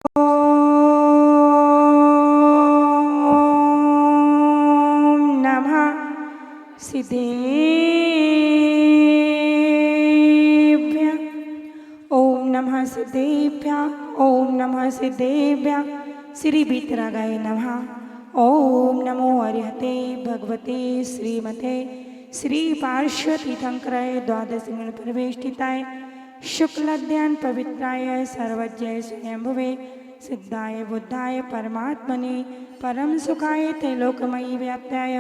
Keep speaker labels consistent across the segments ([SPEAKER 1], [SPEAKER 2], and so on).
[SPEAKER 1] सिद्धेभ्यः ओम नमः सिद्धेभ्यः ओम नमः सिद्धेभ्यः श्री बीतरागाय नमः। ओम नमो अरिहते भगवते श्रीमते श्री पार्श्वतीर्थंकराय द्वादश परिवेष्टिताय शुक्लध्यान पवित्राय सर्वज्ञ स्वयंभुवे सिद्धाय बुद्धाय परमात्मने परम सुखाय त्रैलोकमयी व्याप्ताय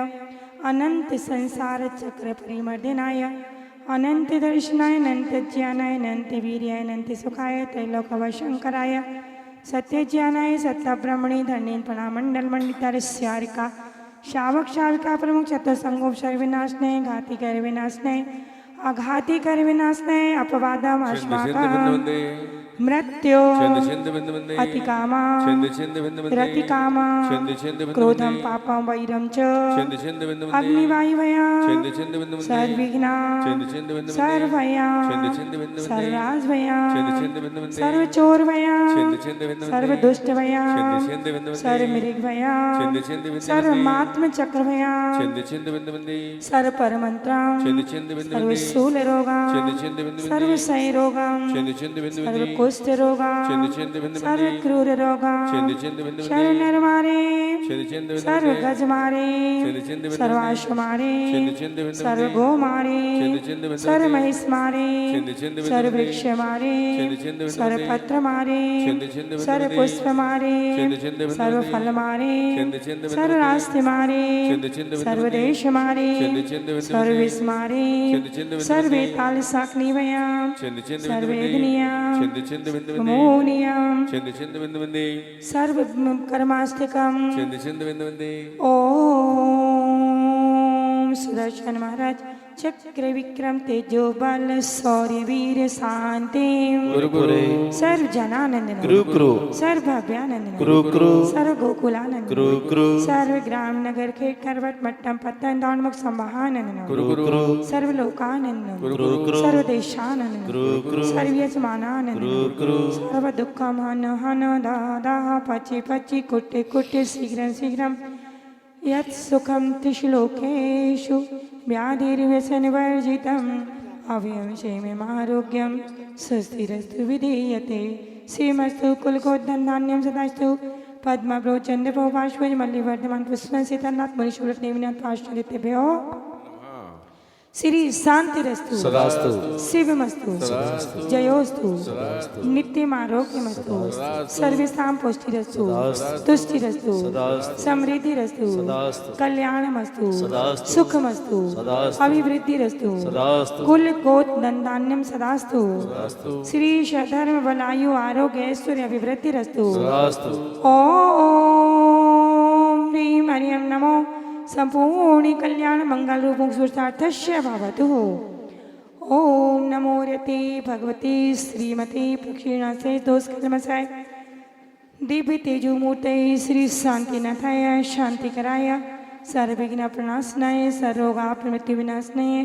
[SPEAKER 1] अनंत संसार चक्र परिमर्दनाय अनंत दर्शनाय अनंत ज्ञानाय अनंत वीर्याय अनंत सुखाय त्रैलोकवशंकराय सत्य ज्ञानाय सत्ता ब्रह्मणे धरणी प्रणामंडल मंडितारिका शावक शाविका प्रमुख चतुर्संगोपचार विनाशने घाती कर विनाशने अघाती कर विनाशने अपवादम अस्माकं मृत्यु अतिकामा रतिकामा क्रोधम पापम वैरम च अग्निवायुवया सर्वविघ्ना सर्वभया सर्वराजभया सर्वचोरभया सर्वदुष्टभया सर्वमृगभया सर्वमात्मचक्रभया सर्वपरमन्त्रां सर्वशूलरोगां सर्वक्षयरोगां कुष्ठ रोगा सर्व क्रूर रोगा सर्व नर मारे सर्व गज मारे सर्वाश्व मारे सर्व गो मारे सर्व महिष मारे सर्व वृक्ष मारे सर्व पत्र मारे सर्व पुष्प मारे सर्व फल मारे सर्व रास्ते मारे सर्व देश मारे सर्व विष मारे सर्व ताल साकनी भया सर्वेदनिया मोनियम सर्व कर्मास्तिकम ओम सुदर्शन महाराज चक्र विक्रम तेजो बल शौर्य वीर शांति सर्व जनानंद सर्व भव्यानंद सर्व गोकुलानंद सर्व ग्राम नगर खेत करवट मट्टम पत्तन दौड़मुख संवाहानंद सर्व लोकानंद सर्व देशानंद सर्व यजमानानंद सर्व दुःखम हन हन दादा पचि पचि कुट्टे कुट्टे शीघ्रं शीघ्रं यत् सुखं त्रिश्लोकेषु व्याधिर्व्यसनवर्जितम् अव्ययं क्षेममारोग्यं स्वस्तिरस्तु विधीयते श्रीमस्तु कुलकोद्धन्धान्यं सदास्तु पद्मप्रो चन्द्रप्रो पार्श्वज मल्लिवर्धमान पुष्पं सीतानाथ मुनिशूलत नेमिनाथ पार्श्वदितेभ्यो श्री शांतिरस्तु सदास्तु शिवमस्तु जयोस्तु नित्यमारोग्यमस्तु सर्वेषां पुष्टिरस्तु तुष्टिरस्तु समृद्धिरस्तु कल्याणमस्तु सुखमस्तु अभिवृद्धिरस्तु कुल गोत्र धन्धान्यं सदास्तु श्री धर्म बलायु आरोग्य ऐश्वर्य अभिवृद्धिरस्तु ओम ह्रीं हरिं नमो संपूर्ण कल्याण मंगल रूपं सुष्ठार्थस्य भवतु। ओम नमो रते भगवती श्रीमती प्रक्षीणासे दोषकर्मसाय दिव्य तेजोमूर्ते श्री शांतिनाथाय शांतिकराय सर्वविघ्न प्रणाशनाय सर्वरोगापमृत्यु विनाशनाय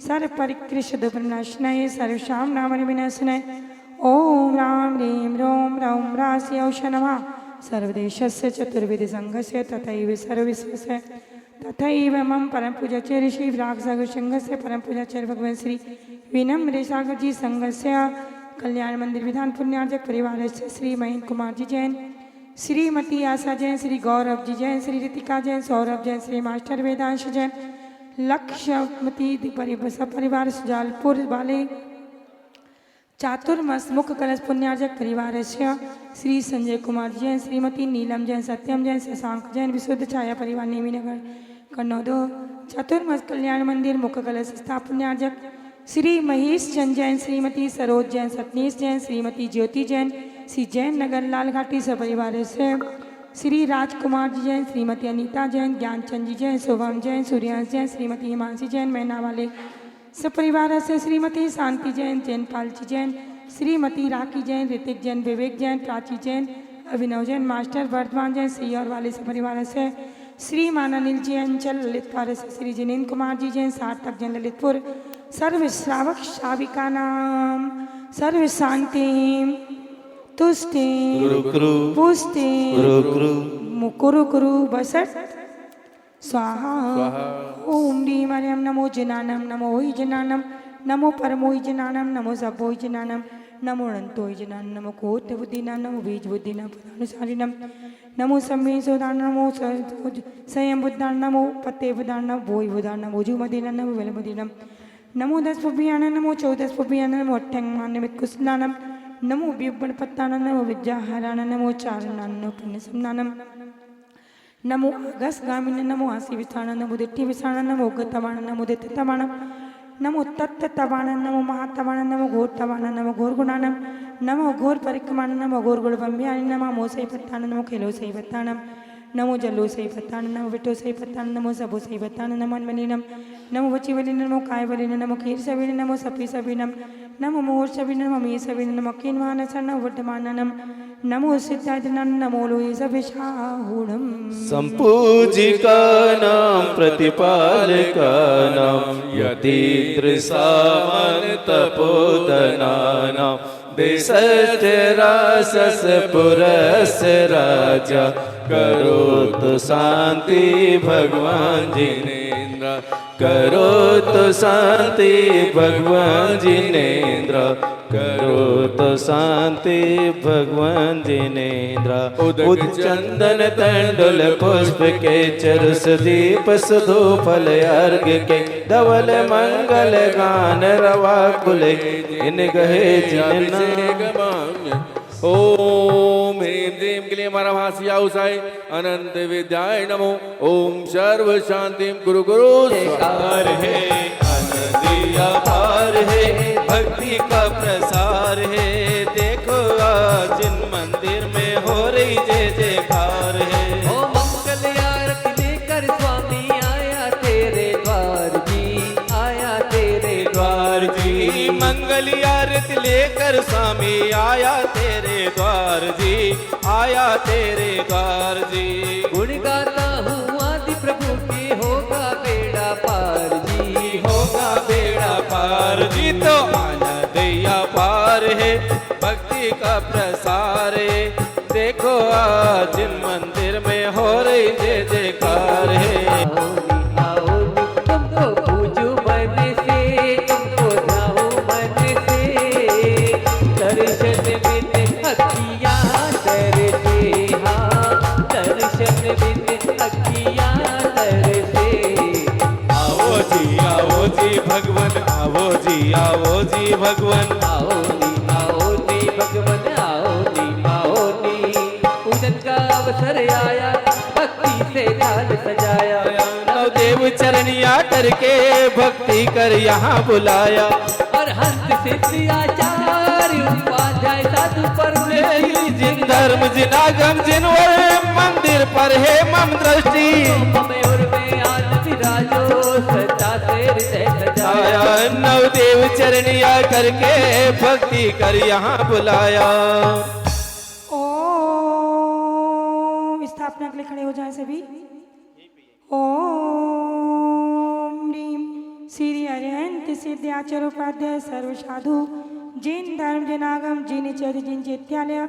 [SPEAKER 1] सर्वपरिकृष्ट दुःखनाशनाय सर्वशाम नाम विनाशनाय ओम राम ह्रीं रोम रौं रास्यौष नमः सर्वदेशस्य चतुर्विध संघस्य तथैव सर्वविश्वस्य तथैव मम परम पूज्याचार्य श्री विराग सागर संघस्य परम पूज्याचार्य भगवान श्री विनम्र सागर जी संघस्य कल्याण मंदिर विधान पुण्यार्जक परिवार से श्री महेंद्र कुमार जी जैन श्रीमती आशा जैन श्री गौरव जी जैन श्री रितिका जैन सौरभ जैन श्री मास्टर वेदांश जैन लक्ष्मती परिवार सुजालपुर वाले चातुर्मास मुख कलश पुण्यार्जक परिवार श्री संजय कुमार जैन श्रीमती नीलम जैन सत्यम जैन शशांक जैन विशुद्ध छाया परिवार नेमीनगर कन्नौदो चातुर्मास कल्याण मंदिर मुख कलश स्थापन्यार्जक श्री महेश चंद जैन श्रीमती सरोज जैन सतनीश जैन श्रीमती ज्योति जैन श्री जैन नगर लालघाटी सपरिवार से श्री राजकुमार जी जैन श्रीमती अनीता जैन ज्ञानचंद जी जैन शुभम जैन सूर्यांश जैन श्रीमती हिमांशी जैन मैना वाले सपरिवार से श्रीमती शांति जैन जैनपाल जी जैन श्रीमती राखी जैन ऋतिक जैन विवेक जैन प्राची जैन अभिनव जैन मास्टर वर्धमान जैन सीहोर वाले सपरिवार से श्री मानानील जी अंचल ललितपुर से श्री जिनेन्द्र कुमार जी जैन सार्थक जैन ललितपुर सर्व श्रावक श्राविका नाम सर्व शांति तुष्टि पुष्टि कुरु कुरु बसट स्वाहा ओम ह्रीं हरिं नमो जनानं नमो हि जनानं नमो परमोहि जनानं नमो सभोहि जनानं नमो अनंतोहि जनानं नमो कोट बुद्धिनां नमो बीज बुद्धिनां पदानुसारिणं नमो सम्मे सोदान नमो संयम बुद्धान नमो पत्ते बुद्धान नमो भोई बुद्धान नमो जुमदिनं नमो वेलमदिनं नमो दस पुबियानं नमो चौदस पुबियानं नमो अट्ठंगमानमित कुस्नानं नमो विपणपत्तानं नमो विद्याहारानं नमो चारणानं नमो पुण्यसम्नानं नमो अगस्गामिनं नमो आसीविस्थानं नमो दिट्ठिविस्थानं नमो गतवानं नमो दित्तवानं नमो तत्तवानं नमो महातवानं नमो घोरतवानं नमो घोरगुणानं नमो घोर परिक्रमानं नमो घोरगुणबम्ब्यानं नमो मोसैपत्तानं नमो खेलोसैपत्तानं नमो जलोसैपत्तानं नमो विटोसैपत्तानं नमो सबोसैपत्तानं नमो अन्मलिनं नमो वचिवलिनं नमो कायवलिनं नमो खीरसविनं नमो सपीसविनं नमो मोहर्सविनं नमो मीसविनं नमो किन्वानसं नमो वड्डमाननं नमो सिद्धार्थनं नमो लोहिसविशाहुणं
[SPEAKER 2] संपूजिकानां प्रतिपालकानां यतीन्द्रसामन्तपोदनानां देशस्य रासस्य पुरस्य राजा करोतु शांति भगवान जिनेन्द्र करोतु शांति भगवान जिनेन्द्र करोतु शांति भगवान जिनेन्द्र उच्चंदन तंडुल पुष्प के चरुस दीप सुधो फल अर्घ के धवल मंगल गान रवा कुले इन गहे जिन
[SPEAKER 3] ओम ह्रीं ह्रीं क्लीं परमहंसाय उषाय अनंत विद्याय नमो ओम सर्व शांति गुरु गुरु
[SPEAKER 2] सार है आनंद अपार है भक्ति का प्रसार है देखो आज इन मंदिर में हो रही जय जयकार है
[SPEAKER 4] ओ मंगल आरती लेकर स्वामी आया तेरे द्वार जी आया तेरे
[SPEAKER 2] द्वार जी मंगल आरती लेकर स्वामी आया तेरे द्वार जी आया तेरे द्वार जी
[SPEAKER 4] गुण गाता हूँ आदि प्रभु के होगा बेड़ा पार जी
[SPEAKER 2] होगा बेड़ा पार जी तो आनंद पार है भक्ति का प्रसार है देखो आज इन मंदिर में हो रही जय जयकार है
[SPEAKER 4] आओ तुमको पूजो मन से तुमको ध्याओ मन से दर्शन बिन अखियाँ तरसे हाँ दर्शन बिन अखियाँ तरसे
[SPEAKER 2] आओ जी भगवान आओ जी भगवान
[SPEAKER 4] आओ नी भगवान आओ नी पूजन का अवसर आया भक्ति से ध्यान सजाया
[SPEAKER 2] नवदेव चरणिया करके भक्ति कर यहाँ बुलाया
[SPEAKER 4] और हंस सिद्ध आचार्य उपाध्याय साधु पर
[SPEAKER 2] जिन धर्म जिन आगम जिन वर मंदिर पर है मम दृष्टि
[SPEAKER 4] मयूर में आज विराजो सच्चा से हृदय सजाया
[SPEAKER 2] नवदेव चरणिया करके भक्ति कर यहाँ बुलाया
[SPEAKER 1] ओम स्थापना के लिए खड़े हो जाए सभी ओम ह्रीं श्री अरिहंत सिद्धाचार्योपाध्याय सर्व साधु जिन धर्म जनागम जिन चर जिन चैत्यालय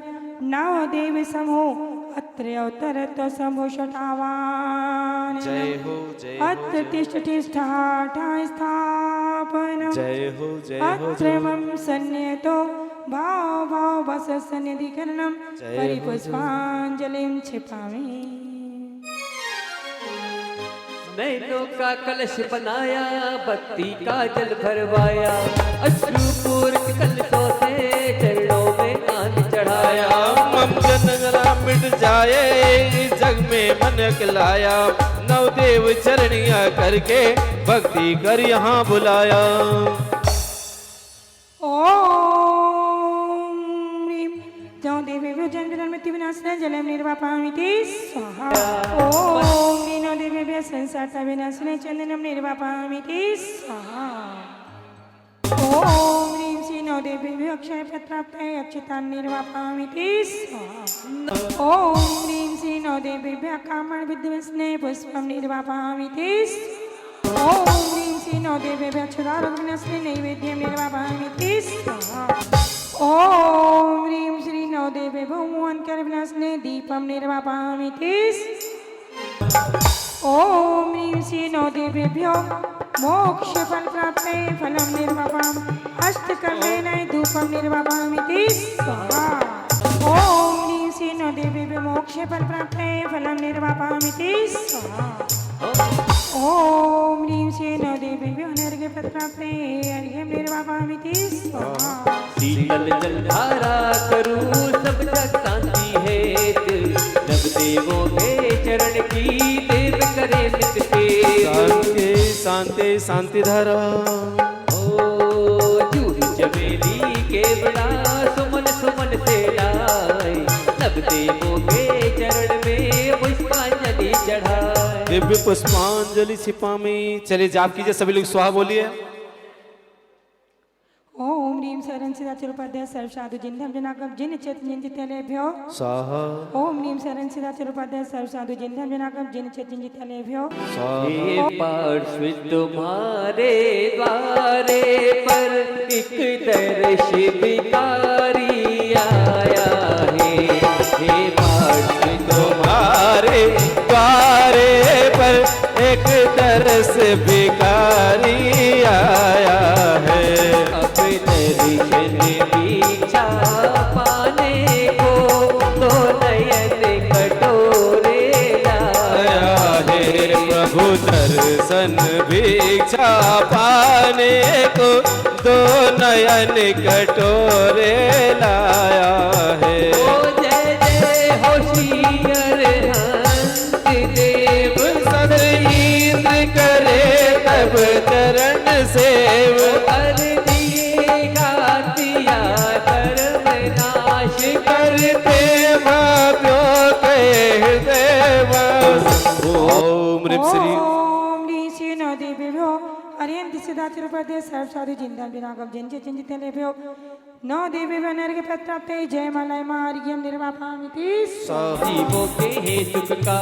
[SPEAKER 1] नव देव समूह अत्र अवतरत समूह शतावान
[SPEAKER 2] जय हो
[SPEAKER 1] अत्र तिष्ठ तिष्ठाठा स्थापन
[SPEAKER 2] जय हो
[SPEAKER 1] अत्र मम सन्निहितो भाव भाव बस सन्निधिकरणं परिपुष्पांजलिं क्षिपामि
[SPEAKER 4] नैनों का कलश बनाया भक्ति का जल भरवाया अश्रुपूर्वक कलशों से चरणों में आन चढ़ाया
[SPEAKER 2] मम जनगणना मिट जाए जग में मन खिलाया नवदेव चरणिया करके भक्ति कर यहाँ बुलाया
[SPEAKER 1] ओम ह्रीं जौ देवी जन्म मृत्यु विनाशनाय जलम निर्वापयामि स्वाहा ओम ह्रीं नौ देवी संसार विनाशनाय चंदनम निर्वापयामि स्वाहा ओम ह्रीं श्री नौ देवी अक्षय प्राप्ताय अक्षतान् निर्वापयामि स्वाहा ओम ह्रीं श्री नौ देवी कामण विद्वस्ने पुष्पं निर्वापयामि ओम ह्रीं श्री नौ देवी अक्षरारोग्यस्ने नैवेद्यं निर्वापयामि स्वाहा ओम ह्रीं श्री नौ नो देवेभ्यो मोहनकरविनाशने दीपं निर्वापयामि ॐ ह्रीं श्री नो देवेभ्यो मोक्षफलप्राप्तये फलं निर्वापयामि अष्टकर्मेण धूपं निर्वापयामि स्वाहा ॐ ह्रीं श्री नो देवेभ्यो मोक्षफलप्राप्तये फलं निर्वापयामि स्वाहा ॐ ह्रीं श्री नो देवेभ्यो अनर्घ्यफलप्राप्तये अर्घ्यं निर्वापयामि स्वाहा
[SPEAKER 4] शीतल जलधारा करूं सब जग शांति हेतु नव देवों के चरण की देव करे नित
[SPEAKER 2] शांति शांति शांति धारा
[SPEAKER 4] ओ जूही चमेली के बड़ा सुमन सुमन से लाए नव देवों के चरण में पुष्पांजलि चढ़ाए
[SPEAKER 2] दिव्य पुष्पांजलि छिपामी। चलिए जाप कीजिए सभी लोग स्वाहा बोलिए।
[SPEAKER 1] ओम ह्रीं शरण सिद्धाचरुपाध्याय सर्व साधु जिन जनाकम जिन चेतन जितेभ्यो
[SPEAKER 2] स्वाहा
[SPEAKER 1] ओम ह्रीं शरण सिद्धाचरुपाध्याय सर्व साधु जिन जनाकम जिन चेतन जितेभ्यो
[SPEAKER 4] हे पार्श्व तुम्हारे द्वारे पर एक दर्श भिखारी आया है हे पार्श्व
[SPEAKER 2] तुम्हारे द्वारे पर एक तरस भिखारी आया है।
[SPEAKER 4] दर्शन दीक्षा पाने को तो नयन कटोरे लाया
[SPEAKER 2] है प्रभु दर्शन भिक्षा पाने को दो नयन कटोरे लाया है।
[SPEAKER 4] ओ जय जय होशियार हंस देव
[SPEAKER 2] सद इंद्र करे तब चरण सेव करते भाव्यों के हृदय ओम ह्रीं श्री
[SPEAKER 1] ओम ह्रीं श्री नो देवेभ्यो अर्यन्ति सिद्धाचरुपाध्याय सर्व साधु जिन जनाकम जिन चेतन जितेभ्यो नो देवेभ्यो अनर्घ्यफलप्राप्तये जयमालाय अर्घ्यं निर्वापयामि
[SPEAKER 4] जीवों के हे सुख का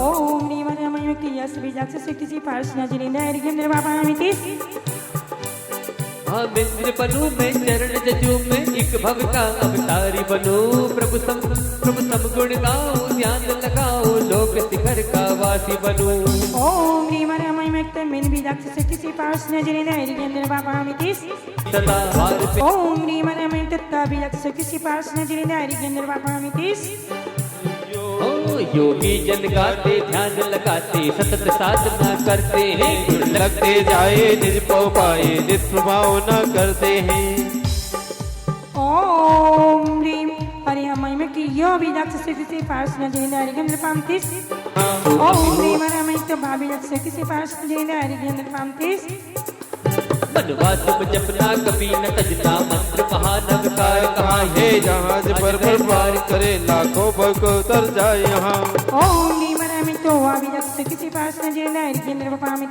[SPEAKER 1] ओम ह्रीं वरमयुक्ति यस्य बीजाक्ष शक्ति पार्षण जिनेन्द्र अर्घ्यं निर्वापयामि
[SPEAKER 4] हम इंद्र बनूं मैं चरण जजू में एक भव का अवतारी बनूं प्रभु सम गुण गाऊं ध्यान लगाऊं लोक शिखर का वासी बनूं
[SPEAKER 1] ओम ह्रीं वरमयुक्त मिन बीजाक्ष शक्ति पार्षण जिनेन्द्र अर्घ्यं निर्वापयामि
[SPEAKER 4] सदा हार पे
[SPEAKER 1] ओम ह्रीं वरमयुक्त बीजाक्ष शक्ति पार्षण जिनेन्द्र अर्घ्यं निर्वापयामि
[SPEAKER 4] ओ योगी जन गाते ध्यान लगाते सतत साधना करते हैं
[SPEAKER 2] गुण लगते जाए निज पो पाए निज प्रभाव न करते हैं।
[SPEAKER 1] ओम ह्रीं हरिहमयमकी यो बीजाक्ष शक्ति पार्षण जिनेन्द्र अर्घ्यं निर्वापयामि ओम ह्रीं वरमयुक्त बीजाक्ष शक्ति पार्षण जिनेन्द्र अर्घ्यं निर्वापयामि
[SPEAKER 4] मनवा तुम जपना कभी न तजता मंत्र महानवकार कहाँ
[SPEAKER 2] हे जहाज पर पार करे लाखों भक्त उतर जाए यहाँ।
[SPEAKER 1] ओम ह्रीं वरमयुक्त बीजाक्ष शक्ति पार्षण जिनेन्द्र अर्घ्यं निर्वापयामि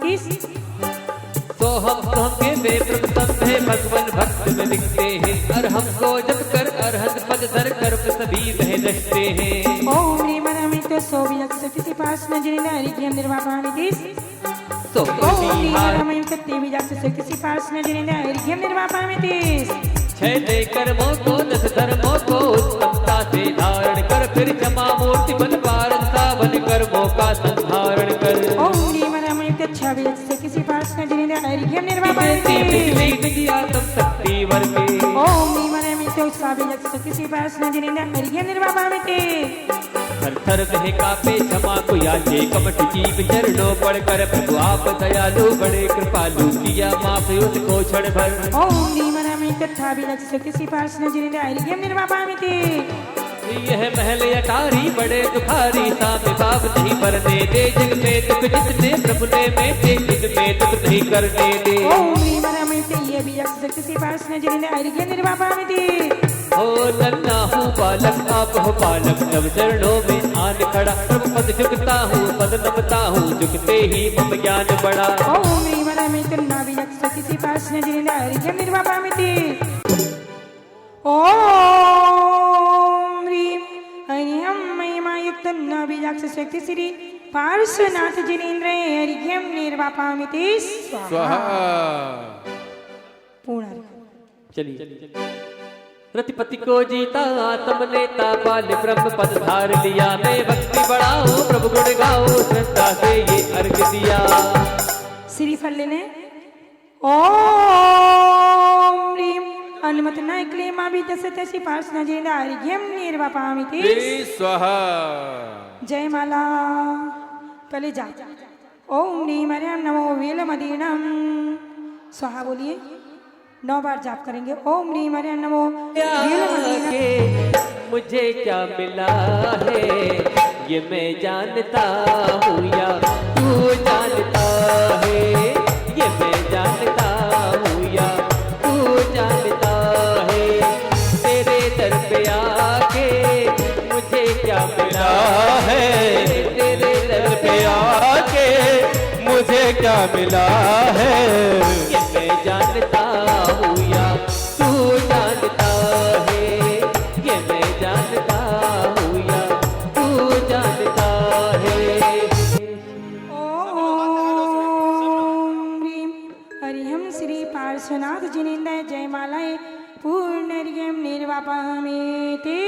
[SPEAKER 4] तो हम के वे प्रथम है भगवान भक्त में दिखते हैं और हमको जब कर अरहत पद धर कर सभी वह दसते हैं।
[SPEAKER 1] ओम ह्रीं वरमयुक्त बीजाक्ष शक्ति पार्षण जिनेन्द्र अर्घ्यं निर्वापयामि
[SPEAKER 4] तो
[SPEAKER 1] ओम ह्रीं वरमयुक्त बीजाक्ष शक्ति पार्षण जिनेन्द्र अर्घ्यं निर्वापयामि
[SPEAKER 4] छह कर्मों को दस धर्मों को उत्तमता से धारण कर फिर क्षमा मूर्ति बन पारन सावन कर्मों का संधारण कर
[SPEAKER 1] ओम ह्रीं वरमयुक्त बीजाक्ष शक्ति पार्षण जिनेन्द्र अर्घ्यं निर्वापयामि
[SPEAKER 4] आत्म शक्ति वर्गे
[SPEAKER 1] ओम ह्रीं वरमयुक्त बीजाक्ष शक्ति पार्षण जिनेन्द्र अर्घ्यं निर्वापयामि
[SPEAKER 4] थर थर वह कापे क्षमा को याचे कपट जीव चरणों पढ़कर प्रभु आप दयालु बड़े कृपालु किया माफ उसको क्षण भर।
[SPEAKER 1] ओम ह्रीं वरमयुक्त बीजाक्ष शक्ति पार्षण जिनेन्द्र अर्घ्यं निर्वापयामि
[SPEAKER 4] यह महल अटारी बड़े दुखारी सामे बाप नहीं भरने दे जग में दुख जितने प्रभु ने मेटे जिनमें दुख नहीं करने दे।
[SPEAKER 1] ओम ह्रीं वरमयुक्त ये बीजाक्ष शक्ति पार्षण जिनेन्द्र अर्घ्यं निर्वापयामि
[SPEAKER 4] हो नन्ना हूँ बालक आप हो पालक नव चरणों में आन खड़ा प्रभु पद झुकता हूँ पद नमता हूँ झुकते ही मम ज्ञान बड़ा।
[SPEAKER 1] ओम ह्रीं वरमयुक्त बीजाक्ष शक्ति पार्षण जिनेन्द्र अर्घ्यं निर्वापयामि ओम ह्रीं हरिहमयमयुक्त बीजाक्ष शक्ति श्री पार्श्वनाथ जिनेन्द्र अर्घ्यं निर्वापयामि
[SPEAKER 2] स्वाहा
[SPEAKER 1] पूर्ण
[SPEAKER 4] चलिए रतिपति को जीता आत्म नेता बाल ब्रह्म पद धार लिया। मैं भक्ति बढ़ाऊं प्रभु गुण गाऊं श्रद्धा से ये अर्घ दिया।
[SPEAKER 1] श्रीफल लेने ओम ह्रीं अनुमत न क्लेमा भी तस्य पार्श न जेदार्घ्यम निर्वापामिति
[SPEAKER 3] स्वाहा।
[SPEAKER 1] जय माला। पहले जा ओम ह्रीं हरिम नमो वेलमदीनम स्वाहा बोलिए। 9 बार जाप करेंगे ओम ह्रीं हरिम नमो वेलमदीनम।
[SPEAKER 4] मुझे क्या मिला है ये मैं जानता हूँ या तू जानता है। ये मैं जानता हूँ या तू जानता है। तेरे दर पे आके मुझे क्या मिला है। तेरे दर पे
[SPEAKER 2] आके मुझे क्या मिला है।
[SPEAKER 4] ये मैं जानता हूँ या तू जानता है। ये मैं जानता हूँ या तू जानता है।
[SPEAKER 1] ओम ह्रीं हरिहम श्री पार्श्वनाथ जिनेन्द्र जय मालाए पूर्णर्घ्यम निर्वापामिति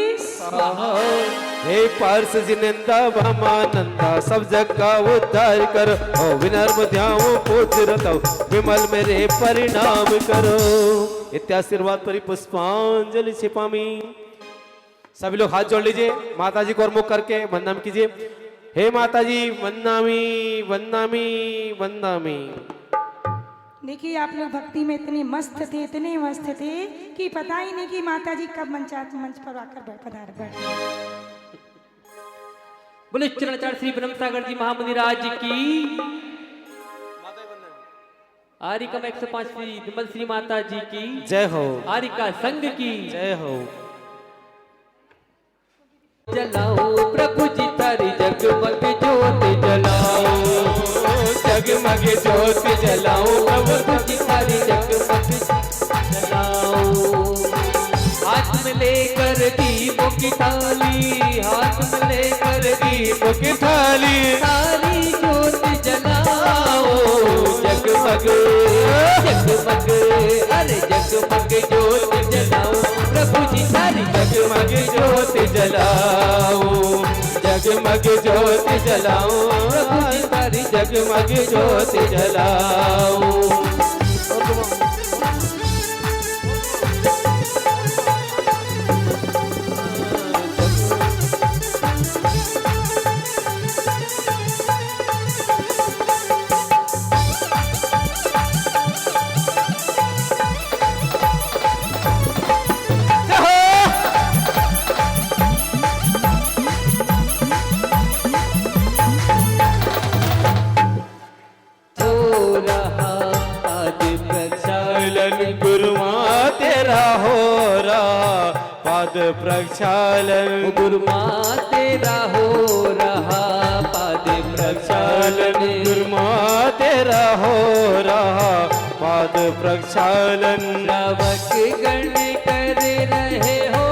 [SPEAKER 2] हे पार्श जिनेंदा वामानंदा सब जग का उद्धार करो। ओ विनर्म ध्याओ पूज्य रतो विमल मेरे परिणाम करो। इत्याशीर्वाद परि पुष्पांजलि छिपामी। सभी लोग हाथ जोड़ लीजिए माता जी को और मुख करके वंदना कीजिए। हे माता जी वंदनामी वंदनामी वंदनामी।
[SPEAKER 1] देखिए आप लोग भक्ति में इतने मस्त थे कि पता ही नहीं कि माता जी कब मंच पर आकर पधार बैठे।
[SPEAKER 4] बोले चरणाचार्य श्री ब्रह्म सागर जी महामुनि राज की। आरिका 105 विमल श्री माता जी की
[SPEAKER 2] जय हो।
[SPEAKER 4] आरिका संघ की
[SPEAKER 2] जय हो।
[SPEAKER 4] जलाओ प्रभु जी तारी जगमग ज्योति जलाओ।
[SPEAKER 2] जगमग ज्योति जलाओ
[SPEAKER 4] प्रभु जी तारी जगमग जलाओ। हाथ में लेकर दीपों की थाली। हाथ में लेकर दीपों की
[SPEAKER 2] थाली।
[SPEAKER 4] सारी ज्योति जलाओ। जगमग जगमग अरे जगमग ज्योति जलाओ। प्रभु जी सारी
[SPEAKER 2] जगमग ज्योति जलाओ। जगमग ज्योति जलाओ।
[SPEAKER 4] प्रभु जी सारी
[SPEAKER 2] जगमग ज्योति जलाओ। पाद प्रक्षालन
[SPEAKER 4] गुरुमा तेरा हो रहा पाद प्रक्षालन।
[SPEAKER 2] गुरुमा तेरा हो रहा पाद प्रक्षालन।
[SPEAKER 4] श्रावक गण कर रहे हो।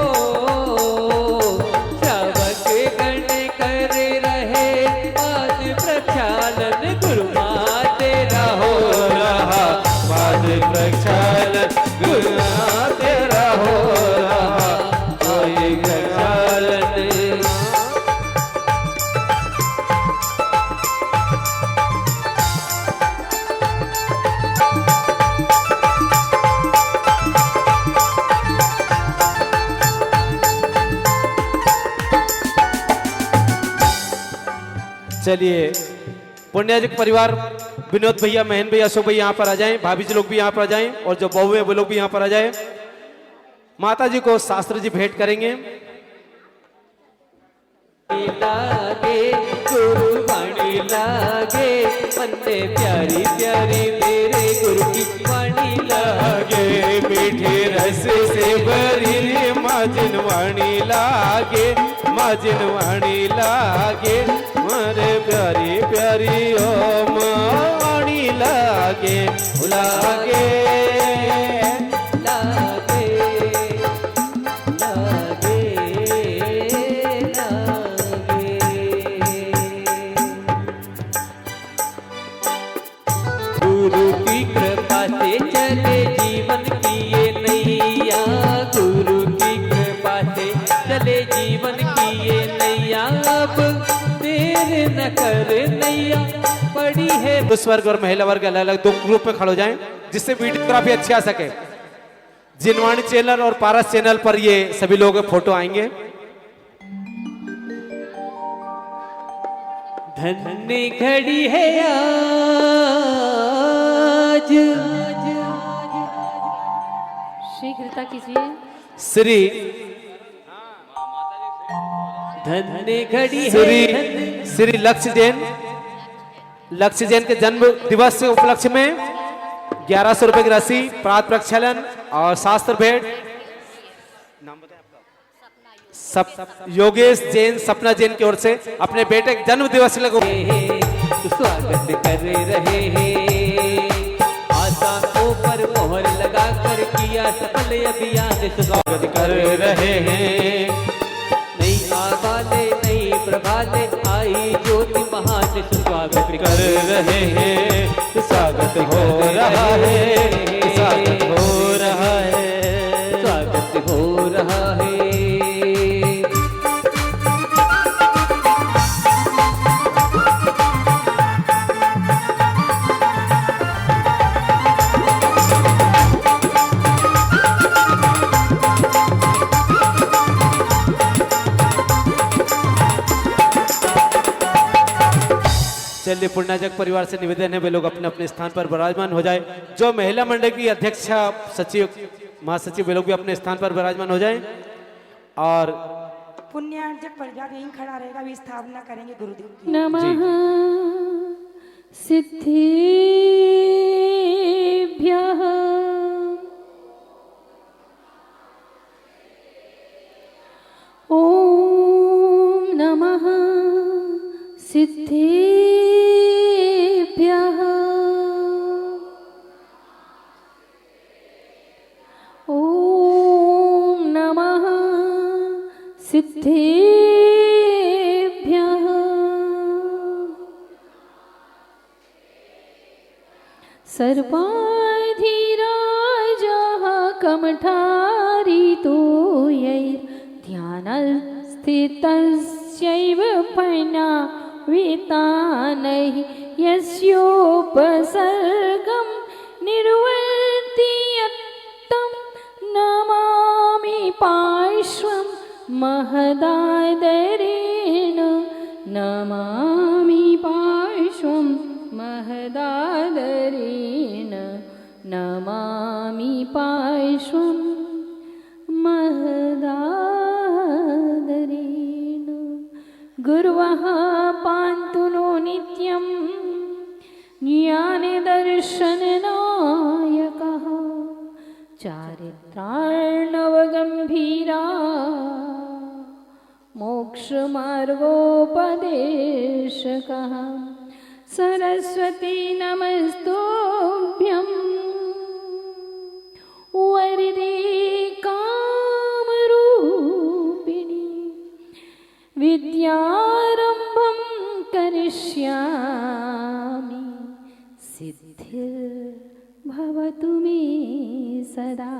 [SPEAKER 4] श्रावक गण कर रहे पाद प्रक्षालन। गुरुमा तेरा हो
[SPEAKER 2] रहा पाद प्रक्षालन। गुरुमा तेरा हो रहा कोई प्रक्षालन। चलिए पुण्याजिक परिवार विनोद भैया, महन भैया, अशोक भैया यहाँ पर आ जाएं। भाभी जी लोग भी यहाँ पर आ जाएं और जो बहू है वो लोग भी यहाँ पर आ जाएं। माता जी को शास्त्र जी भेंट करेंगे।
[SPEAKER 4] लागे गुरु वाणी लागे मन में प्यारी प्यारी मेरे गुरु की वाणी लागे।
[SPEAKER 2] मीठे रस से भरी माजिन वाणी लागे। माजिन वाणी लागे मारे प्यारी प्यारी ओ वाणी लागे। लागे
[SPEAKER 4] लागे लागे लागे। गुरु की कृपा से चले जीवन की ये नैया। गुरु की न कर नैया पड़ी है।
[SPEAKER 2] पुरुष वर्ग और महिला वर्ग अलग अलग 2 ग्रुप में खड़े हो जाएं, जिससे वीडियोग्राफी अच्छी आ सके। जिनवाणी चैनल और पारस चैनल पर ये सभी लोगों के फोटो आएंगे।
[SPEAKER 4] धन्य घड़ी है आज,
[SPEAKER 5] शीघ्रता कीजिए।
[SPEAKER 2] श्री
[SPEAKER 4] धन्य घड़ी
[SPEAKER 2] श्री
[SPEAKER 4] है।
[SPEAKER 2] श्री लक्ष्य जैन के जन्म दिवस के उपलक्ष्य में 1100 रुपए की राशि, प्रात प्रक्षालन और शास्त्र भेंट। नाम बताएं आपका? योगेश जैन, सपना जैन की ओर से अपने बेटे के जन्म दिवस के लिए
[SPEAKER 4] स्वागत कर रहे हैं। आशाओं पर मोहर लगा कर किया सफल अभियान स्वागत
[SPEAKER 2] कर रहे हैं।
[SPEAKER 4] नई आबाले नई प्रभाले आई ज्योति महान स्वागत
[SPEAKER 2] कर रहे हैं। स्वागत हो रहा है, स्वागत हो रहा है,
[SPEAKER 4] स्वागत हो रहा है।
[SPEAKER 2] चलिए, पूर्णाजक परिवार से निवेदन है वे लोग अपने अपने स्थान पर विराजमान हो जाए। जो महिला मंडल की अध्यक्षा सचिव महासचिव वे लोग भी अपने स्थान पर विराजमान हो जाएं। और
[SPEAKER 1] पुण्यार्जक परिवार यहीं खड़ा रहेगा, अभी स्थापना करेंगे गुरुदेव की।
[SPEAKER 5] नमः सिद्धिभ्यः ओम नमः सिद्धिभ्यः ओम नमः सिद्धिभ्यः सर्वाधिराजः कमठारितो ध्यानस्थितस्यैव फणावितानैः यस्योपसर्गं निर्वर्ति यत्तं नमामि पार्श्वं महदादरेण नमामि पार्श्वं महदादरेण नमामि पार्श्वं महदादरेण गुरवः पान्तु नो नित्यं ज्ञानदर्शननायकः चारित्रार्णवगम्भीरा मोक्षमार्गोपदेशकः सरस्वती नमस्तुभ्यं वरदे कामरूपिणी विद्यारम्भं करिष्यामि सिद्धिर्भवतु मे सदा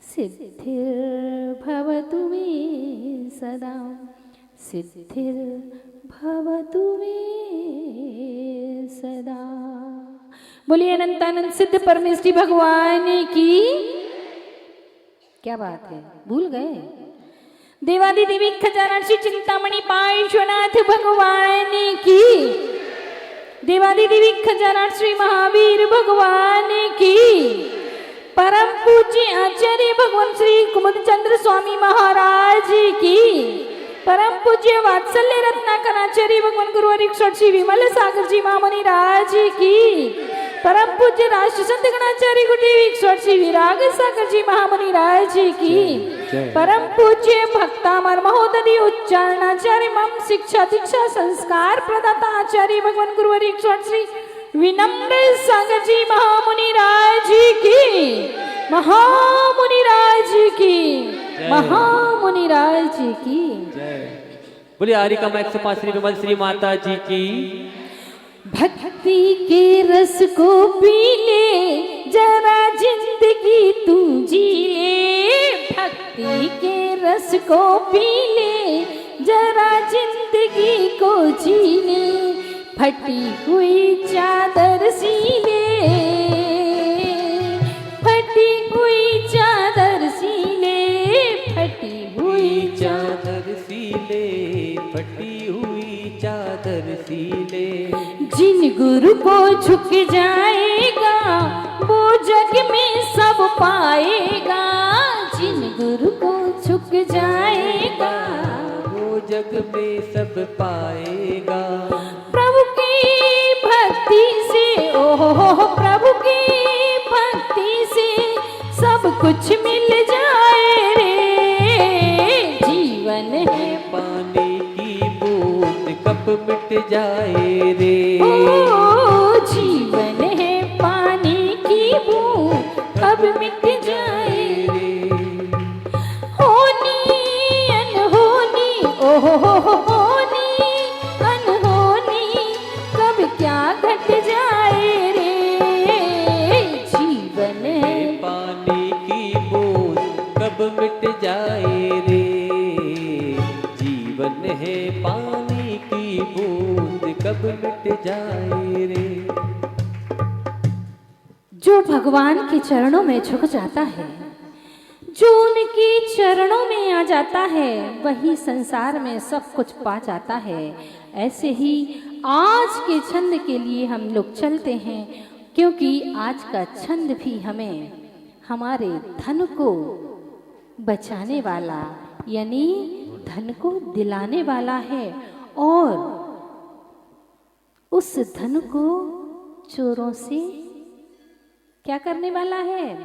[SPEAKER 5] सिद्धिर्भवतु मे सदा सिद्धिर्भवतु मे सदा। बोलिए अनंतानंद सिद्ध परमेष्ठी भगवान की। क्या बात है, भूल गए? देवादि देवी खजाना श्री चिंतामणि पार्श्वनाथ भगवान की। देवादि देवी खजाना श्री महावीर भगवान की। परम पूज्य आचार्य भगवान श्री कुमुद चंद्र स्वामी महाराज की। परम पूज्य वात्सल्य रत्नाकर आचार्य भगवान गुरुवर श्री विमल सागर जी महामुनि राज की। परम पूज्य राष्ट्र संत गणाचार्य गुरुदेव श्री विराग सागर जी महामुनि राज की। परम पूज्य भक्तामर महोदधि उच्चारणाचार्य मम शिक्षा दीक्षा संस्कार प्रदाता आचार्य भगवान गुरुवर श्री विनम्र सागर जी महामुनि राज की। महामुनि राज की। महामुनि राज की।
[SPEAKER 4] बोलिए आरिका 105 श्री विमल श्री माता जी की।
[SPEAKER 5] भक्ति के रस को पी ले जरा जिंदगी तू जी ले। भक्ति के रस को पी ले जरा जिंदगी जिंदगी को जीने फटी हुई चादर सीले, फटी हुई चादर सीले, फटी हुई
[SPEAKER 4] चादर सीले, फटी हुई चादर सीले।
[SPEAKER 5] जिन गुरु को झुक जाएगा वो जग में सब पाएगा, जिन गुरु को झुक जाएगा
[SPEAKER 4] वो जग में सब पाएगा।
[SPEAKER 5] प्रभु की भक्ति से, ओहो प्रभु की भक्ति से सब कुछ मिल जाए रे। जीवन है
[SPEAKER 4] पानी की बूंद कब मिट जाए रे।
[SPEAKER 5] ओ जीवन है पानी की बूंद कब मिट जाए रे। होनी अनहोनी, ओहो होनी अनहोनी कब क्या घट जाए रे। जीवन है
[SPEAKER 4] पानी की बूंद कब मिट जाए रे। जीवन है पानी की बूंद कब मिट जाए रे।
[SPEAKER 5] जो भगवान के चरणों में झुक जाता है, जो उनके चरणों में आ जाता है, वही संसार में सब कुछ पा जाता है। ऐसे ही आज के छंद के लिए हम लोग चलते हैं, क्योंकि आज का छंद भी हमें हमारे धन को बचाने वाला यानी धन को दिलाने वाला है, और उस धन को चोरों से क्या करने वाला है,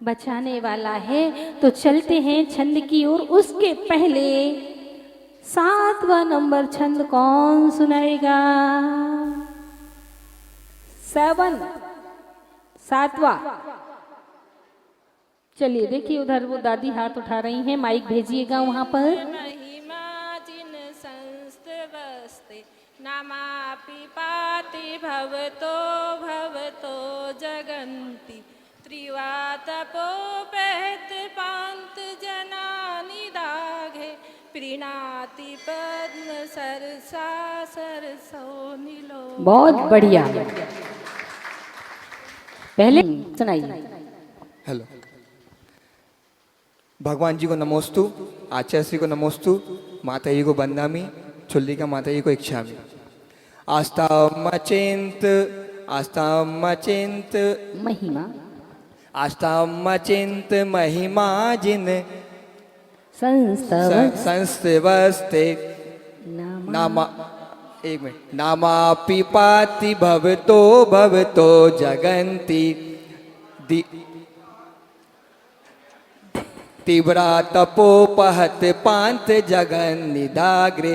[SPEAKER 5] बचाने वाला है। तो चलते हैं छंद की ओर। उसके पहले 7वां नंबर छंद कौन सुनाएगा? 7वां। चलिए देखिए, उधर वो दादी हाथ उठा रही हैं, माइक भेजिएगा वहां पर।
[SPEAKER 6] महिमा जिन संस्तवस्ते नामापि पाति भवतो भवतो जगन्ति त्रिवातपोपहत पान्त जनानि दाघे प्रीणाति पद्म सरसा सरसो नीलो।
[SPEAKER 5] बहुत बढ़िया, पहले सुनाइए।
[SPEAKER 7] हेलो, भगवान जी को नमोस्तु, आचार्य श्री को नमोस्तु, माता जी को बंदामी, चुल्लिका माता जी को इच्छामी। आस्था मचिंत, आस्था मचिंत
[SPEAKER 5] महिमा,
[SPEAKER 7] आस्था मचिंत महिमा जिन संस्तवस्ते नामा, एक मिनट, नामापि पाति भवतो भवतो जगन्ति तीव्रा तपोपहत पांत जगन निदाग्रे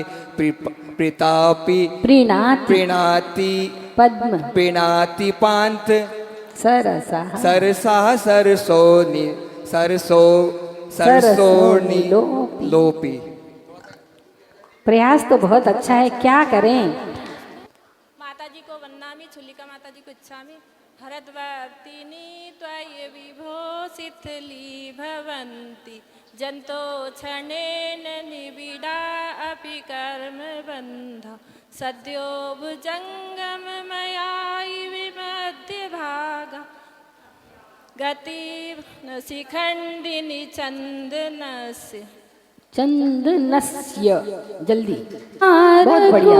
[SPEAKER 7] प्रीतापि प्रीणाति
[SPEAKER 5] पद्म
[SPEAKER 7] प्रीणाति पांत
[SPEAKER 5] सरसा
[SPEAKER 7] सरसा सरसोनि सरसोनि लोपी।
[SPEAKER 5] प्रयास तो बहुत अच्छा है, क्या करें।
[SPEAKER 6] माता जी को वन्दामि, छुल्लिका माता जी को इच्छामि। भरद्वर्तिनी त्वयि विभो शिथिली भवन्ति जन्तो क्षणेन निबिडा अपि कर्म बन्ध सद्यो भुजङ्गम मयायि विमध्य भागा गति शिखण्डिनी चन्दनस्य
[SPEAKER 5] चंदनस्य। जल्दी, बहुत बढ़िया।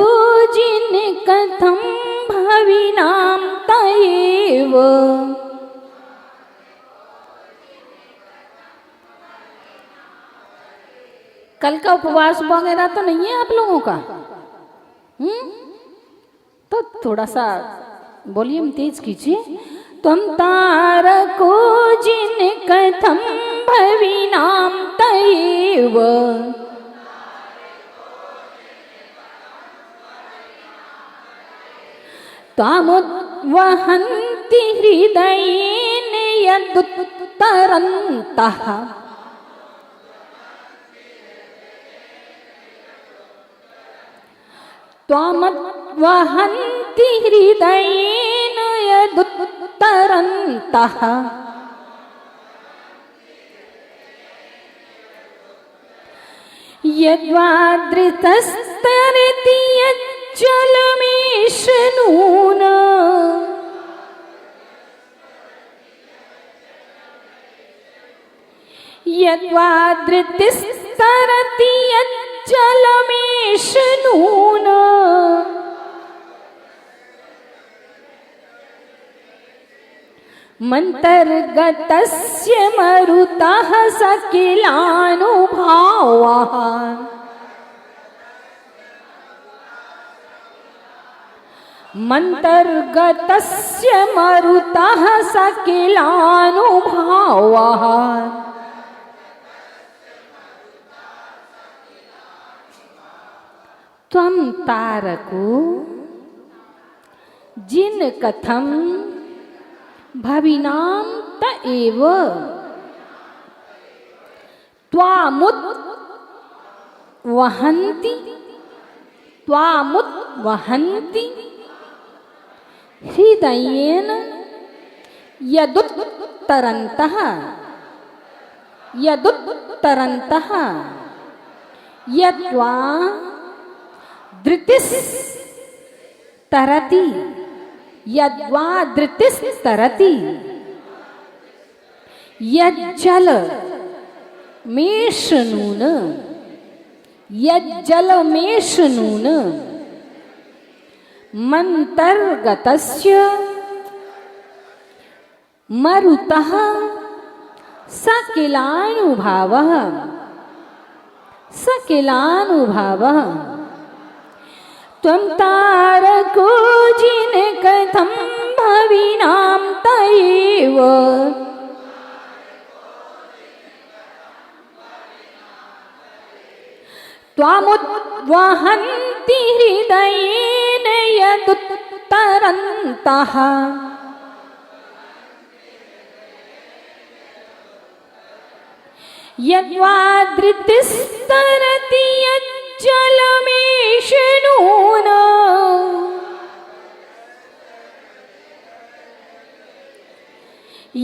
[SPEAKER 5] जिन कथम भविनाम तयेव, कल का उपवास वगैरह तो नहीं है आप लोगों का? तो थोड़ा सा वॉल्यूम तेज कीजिए। तुम तारको जिन कथम भविनाम तयेव, त्वामुद्वहन्ति हृदयेन यदुत्तरन्तः। त्वामुद्वहन्ति हृदयेन यदुत्तरन्तः। यद्वादृतस्तर तरति यज्जलमेष नून यद्वा धृतिस्तरति यज्जलमेष नून मन्तर्गतस्य मरुतः सकिलानुभावः मन्तर्गतस्य मरुतः सकिलानुभावः त्वं तारको जिन कथम भविनाम त एव त्वामुत वहन्ति हृदयेन यदुत्तरन्तः यद्वा धृतिस्तरति यज्जलमेषनून मन्तर्गतस्य मरुतः सकिलानुभावः त्वं तारको जिन कथं भविनां त एव त्वामुद्वहन्ति हृदयेन यदुत्तरन्तः यद्वा धृतिस्तरति यज्जलमेष नून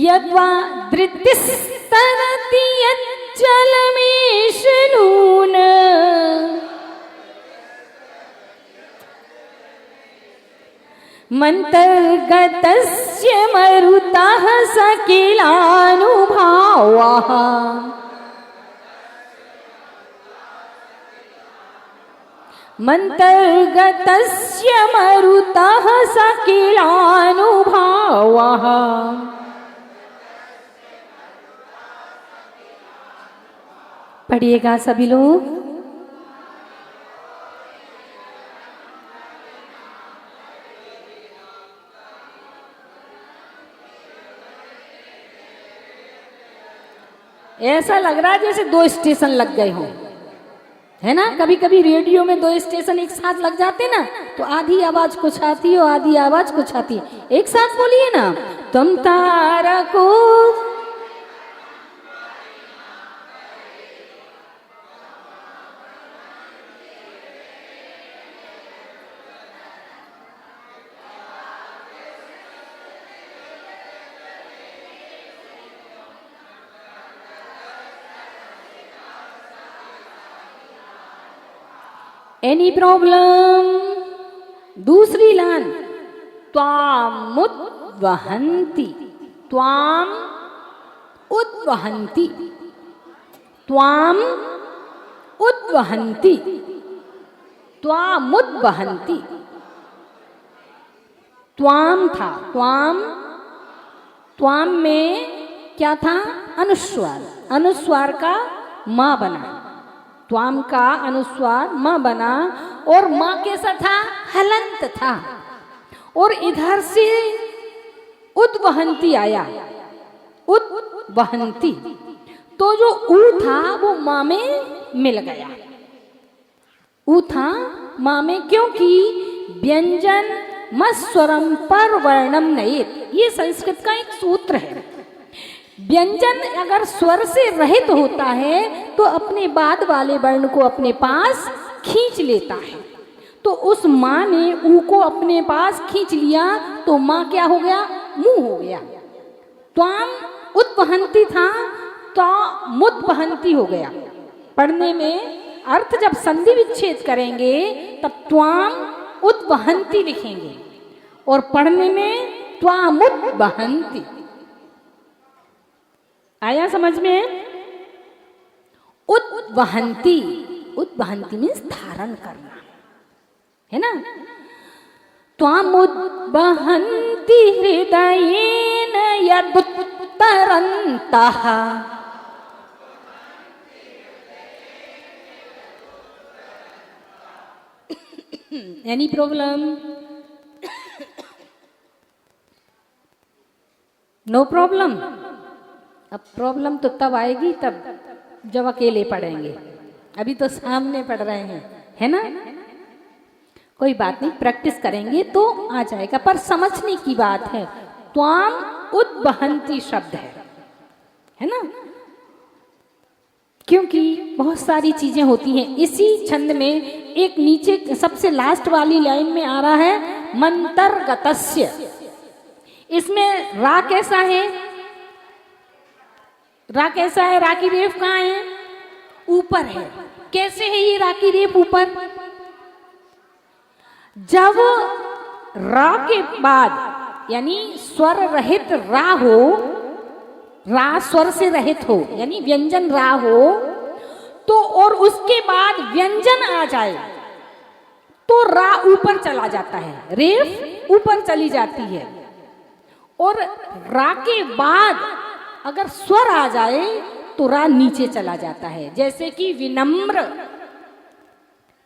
[SPEAKER 5] यद्वा धृतिस्तरति यज्जलमेष नून मन्तर्गतस्य मरुतः सकिलानुभावः मन्तर्गतस्य मरुतः सकिलानुभावः पढ़िएगा सभी लोग। ऐसा लग रहा है जैसे 2 स्टेशन लग गए हों, है ना। कभी कभी रेडियो में 2 स्टेशन एक साथ लग जाते ना, तो आधी आवाज कुछ आती है और आधी आवाज कुछ आती है। एक साथ बोलिए ना, तुम तारको एनी प्रॉब्लम। दूसरी लाइन त्वामुद्वहन्ति, त्वाम उद्वहन्ति, त्वाम उद्वहन्ति, त्वामुद्वहन्ति। त्वाम था, त्वाम में क्या था? अनुस्वार, अनुस्वार का मां बना, त्वाम का अनुस्वार मां बना और मां कैसा था? हलंत था। और इधर से उद्वहन्ति आया, उद्वहन्ति, तो जो ऊ था वो मां में मिल गया। ऊ था मां में, क्योंकि व्यंजन मस्वरम पर वर्णम नयेत, ये संस्कृत का एक सूत्र है। व्यंजन अगर स्वर से रहित होता है तो अपने बाद वाले वर्ण को अपने पास खींच लेता है। तो उस माँ ने ऊ को अपने पास खींच लिया, तो माँ क्या हो गया? मुंह हो गया। त्वाम उद्वहन्ति था, त्वामुद्वहन्ति हो गया। पढ़ने में अर्थ जब संधि विच्छेद करेंगे तब त्वाम उद्वहंती लिखेंगे और पढ़ने में त्वामुद्वहंती। आया समझ में? उद्वहंती, उद्वहंती मीन्स धारण करना, है ना। त्वामुद्वहन्ति हृदयेन यदुत्तरन्तः। Any problem? No problem. अब प्रॉब्लम तो तब आएगी तब जब अकेले पढ़ेंगे, अभी तो सामने पढ़ रहे हैं, है ना। कोई बात नहीं, प्रैक्टिस करेंगे तो आ जाएगा, पर समझने की बात है। त्वाम उद्वहंती शब्द है ना, क्योंकि बहुत सारी चीजें होती हैं। इसी छंद में एक नीचे सबसे लास्ट वाली लाइन में आ रहा है मंतर्गतस्य। इसमें रा कैसा है? रा कैसा है? रा की रेफ कहाँ है? ऊपर है। कैसे है ये रा की रेफ ऊपर? जब रा के बाद यानी स्वर रहित रा हो, रा स्वर से रहित हो यानी व्यंजन रा हो, तो और उसके बाद व्यंजन आ जाए तो रा ऊपर चला जाता है, रेफ ऊपर चली जाती है। और रा के बाद अगर स्वर आ जाए तो रा नीचे चला जाता है। जैसे कि विनम्र,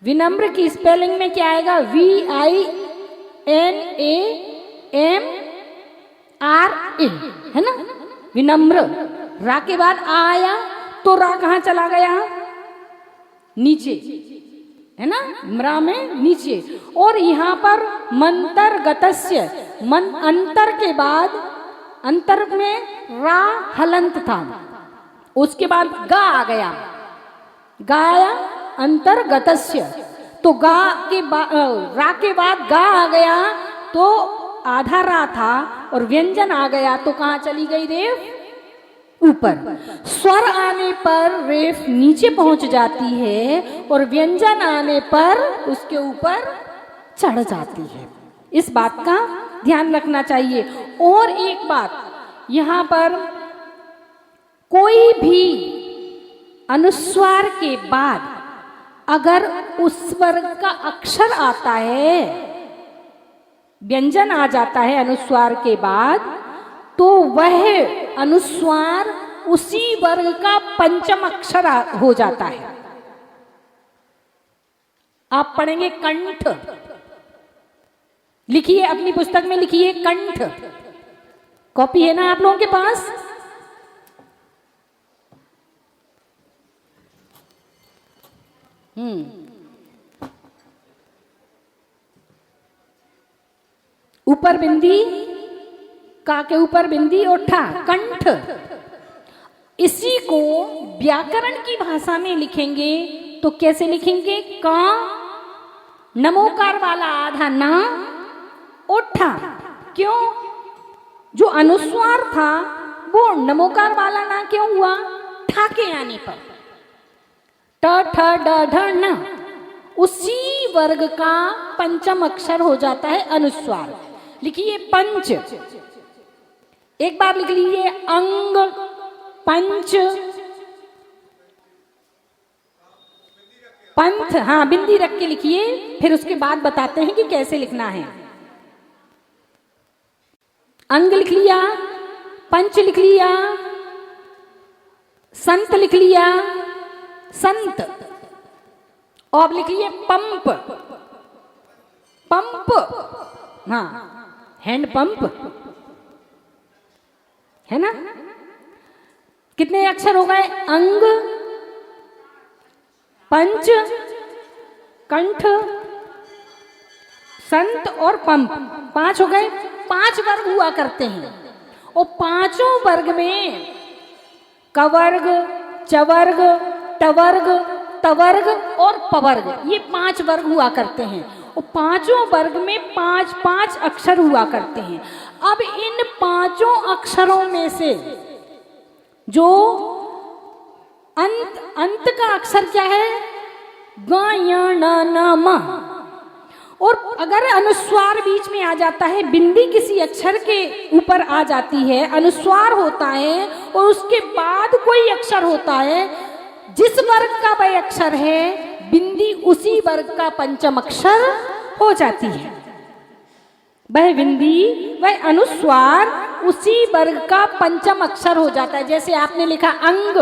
[SPEAKER 5] विनम्र की स्पेलिंग में क्या आएगा? VINAMRA, है ना। विनम्र, रा के बाद आ आया तो रा कहाँ चला गया? नीचे, है ना, म्रा में नीचे। और यहाँ पर मंतर्गतस्य, मन अंतर के बाद, अंतर में रा हलंत था, उसके बाद गा आ गया, गाया अंतर्गतस्य। तो गा के रा के बाद गा आ गया तो आधा रा था और व्यंजन आ गया तो कहाँ चली गई रेफ? ऊपर। स्वर आने पर रेफ नीचे पहुंच जाती है और व्यंजन आने पर उसके ऊपर चढ़ जाती है। इस बात का ध्यान रखना चाहिए। और एक बात, यहाँ पर कोई भी अनुस्वार के बाद अगर उस वर्ग का अक्षर आता है, व्यंजन आ जाता है अनुस्वार के बाद, तो वह अनुस्वार उसी वर्ग का पंचम अक्षर हो जाता है। आप पढ़ेंगे कंठ, लिखिए अपनी पुस्तक में, लिखिए कंठ। कॉपी है ना आप लोगों के पास? ऊपर बिंदी, का के ऊपर बिंदी और ठा, कंठ। इसी को व्याकरण की भाषा में लिखेंगे तो कैसे लिखेंगे? का नमोकार वाला आधा ना और ठा। क्यों? जो अनुस्वार था वो नमोकार वाला ना क्यों हुआ? ठा के आने पर ट ठ ड ढ न, उसी वर्ग का पंचम अक्षर हो जाता है अनुस्वार। लिखिए पंच, एक बार लिख लीजिए अंग, पंच, पंथ। हाँ, बिंदी रख के लिखिए, फिर उसके बाद बताते हैं कि कैसे लिखना है। अंग लिख लिया, पंच लिख लिया, संत लिख लिया, संत। और लिख लिए पंप, पंप, हाँ, हैंड पंप, है ना। कितने अक्षर हो गए? अंग, पंच, कंठ, संत और पंप, 5 हो गए। 5 वर्ग हुआ करते हैं और पांचों वर्ग में कवर्ग, चवर्ग, टवर्ग, तवर्ग और पवर्ग, ये 5 वर्ग हुआ करते हैं। और पांचों वर्ग में 5-5 अक्षर हुआ करते हैं। अब इन 5 अक्षरों में से जो अंत का अक्षर क्या है? ग, य, न, न, म, और अगर अनुस्वार बीच में आ जाता है, बिंदी किसी अक्षर के ऊपर आ जाती है, अनुस्वार होता है और उसके बाद कोई अक्षर होता है, जिस वर्ग का वह अक्षर है बिंदी उसी वर्ग का पंचम अक्षर हो जाती है। वह बिंदी वह अनुस्वार उसी वर्ग का पंचम अक्षर हो जाता है। जैसे आपने लिखा अंग,